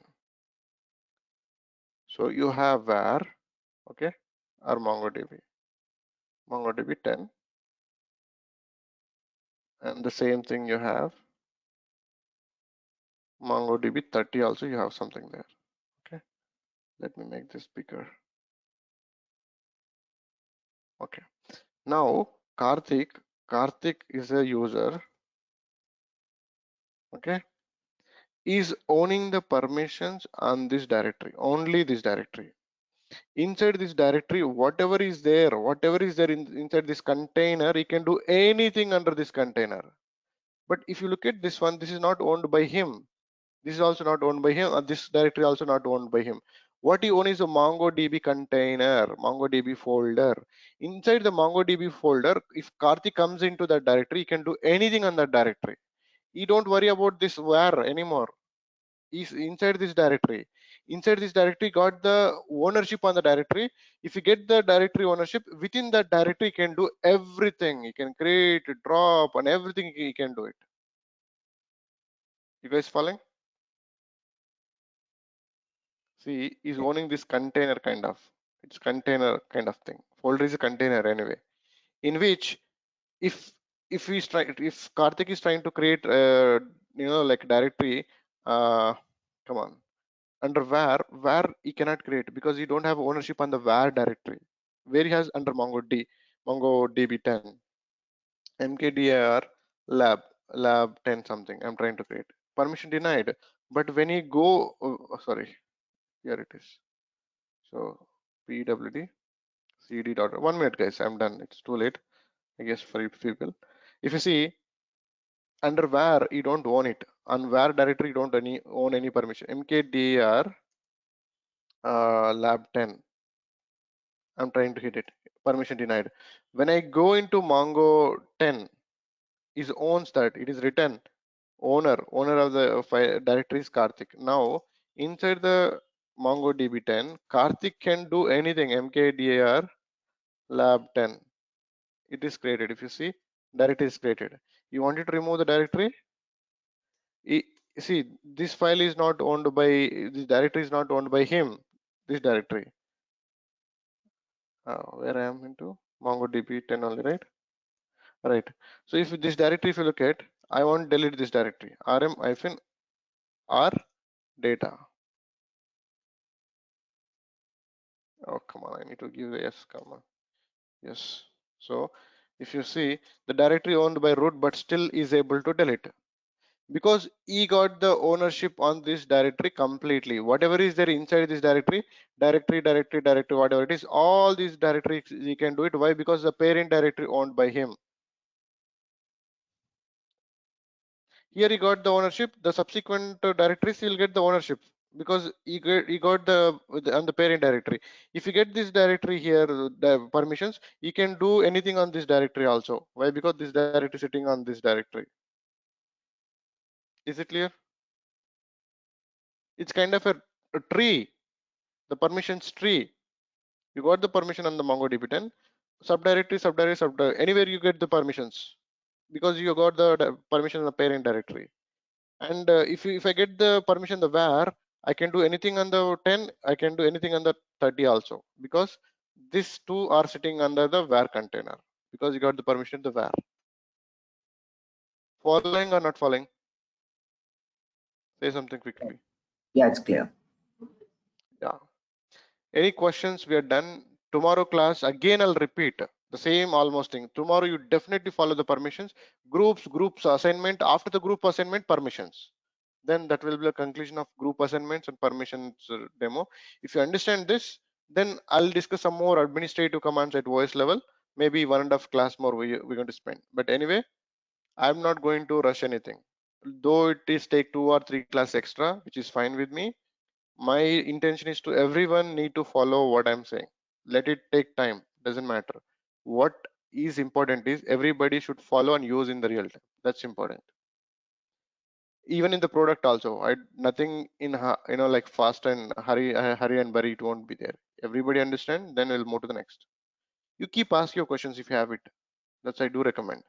So you have var, okay, or MongoDB 10. And the same thing you have MongoDB 30 also, you have something there. Okay, let me make this bigger. Okay, now Karthik is a user. Okay, is owning the permissions on this directory, only this directory. Inside this directory, whatever is there inside this container, he can do anything under this container. But if you look at this one, this is not owned by him. This is also not owned by him, and this directory also not owned by him. What he owns is a MongoDB container, MongoDB folder. Inside the MongoDB folder, if Karthik comes into that directory, he can do anything on that directory. He don't worry about this where anymore. He's inside this directory. Inside this directory, got the ownership on the directory. If you get the directory ownership, within that directory, he can do everything. He can create, drop, and everything he can do it. You guys following? See, he's owning this container kind of. It's container kind of thing. Folder is a container anyway, in which if Karthik is trying to create like directory, come on, under where he cannot create because he don't have ownership on the where directory, where he has under MongoDB 10 mkdir lab 10 something I'm trying to create, permission denied. But when he go sorry, here it is. So pwd cd dot 1 minute guys, I'm done, it's too late I guess for you people. If you see under where you don't own it, on where directory you don't own any permission, mkdir lab 10, I'm trying to hit it, permission denied. When I go into Mongo 10, is owns that, it is written owner of the file directory is Karthik. Now inside the MongoDB 10, Karthik can do anything, mkdir lab 10, it is created. If you see, directory is created. You wanted to remove the directory, see this file is not owned by, this directory is not owned by him, this directory, where I am into MongoDB 10 only, right? So if this directory, if you look at, I want to delete this directory, rm-r data. Oh come on, I need to give a yes, come on, yes. So if you see, the directory owned by root but still is able to delete, because he got the ownership on this directory completely. Whatever is there inside this directory, whatever it is, all these directories he can do it. Why? Because the parent directory owned by him. Here he got the ownership, the subsequent directories he'll get the ownership because he got on the parent directory. If you get this directory here, the permissions, he can do anything on this directory also. Why? Because this directory is sitting on this directory. Is it clear? It's kind of a tree, the permissions tree. You got the permission on the MongoDB 10, subdirectory, anywhere you get the permissions because you got the permission in the parent directory. And if I get the permission the where, I can do anything on the 10, I can do anything on the 30 also, because these two are sitting under the where container because you got the permission the where. Following or not following? Say something quickly. Yeah, it's clear. Yeah. Any questions? We are done. Tomorrow class, again I'll repeat the same almost thing. Tomorrow you definitely follow the permissions. Groups assignment, after the group assignment, permissions. Then that will be the conclusion of group assignments and permissions demo. If you understand this, then I'll discuss some more administrative commands at OS level. Maybe 1.5 class more we're going to spend. But anyway, I'm not going to rush anything. Though it is take 2 or 3 class extra, which is fine with me. My intention is to everyone need to follow what I'm saying. Let it take time, doesn't matter. What is important is everybody should follow and use in the real time. That's important. Even in the product also, nothing in like fast and hurry and bury, it won't be there. Everybody understand, then we'll move to the next. You keep asking your questions if you have it. That's I do recommend.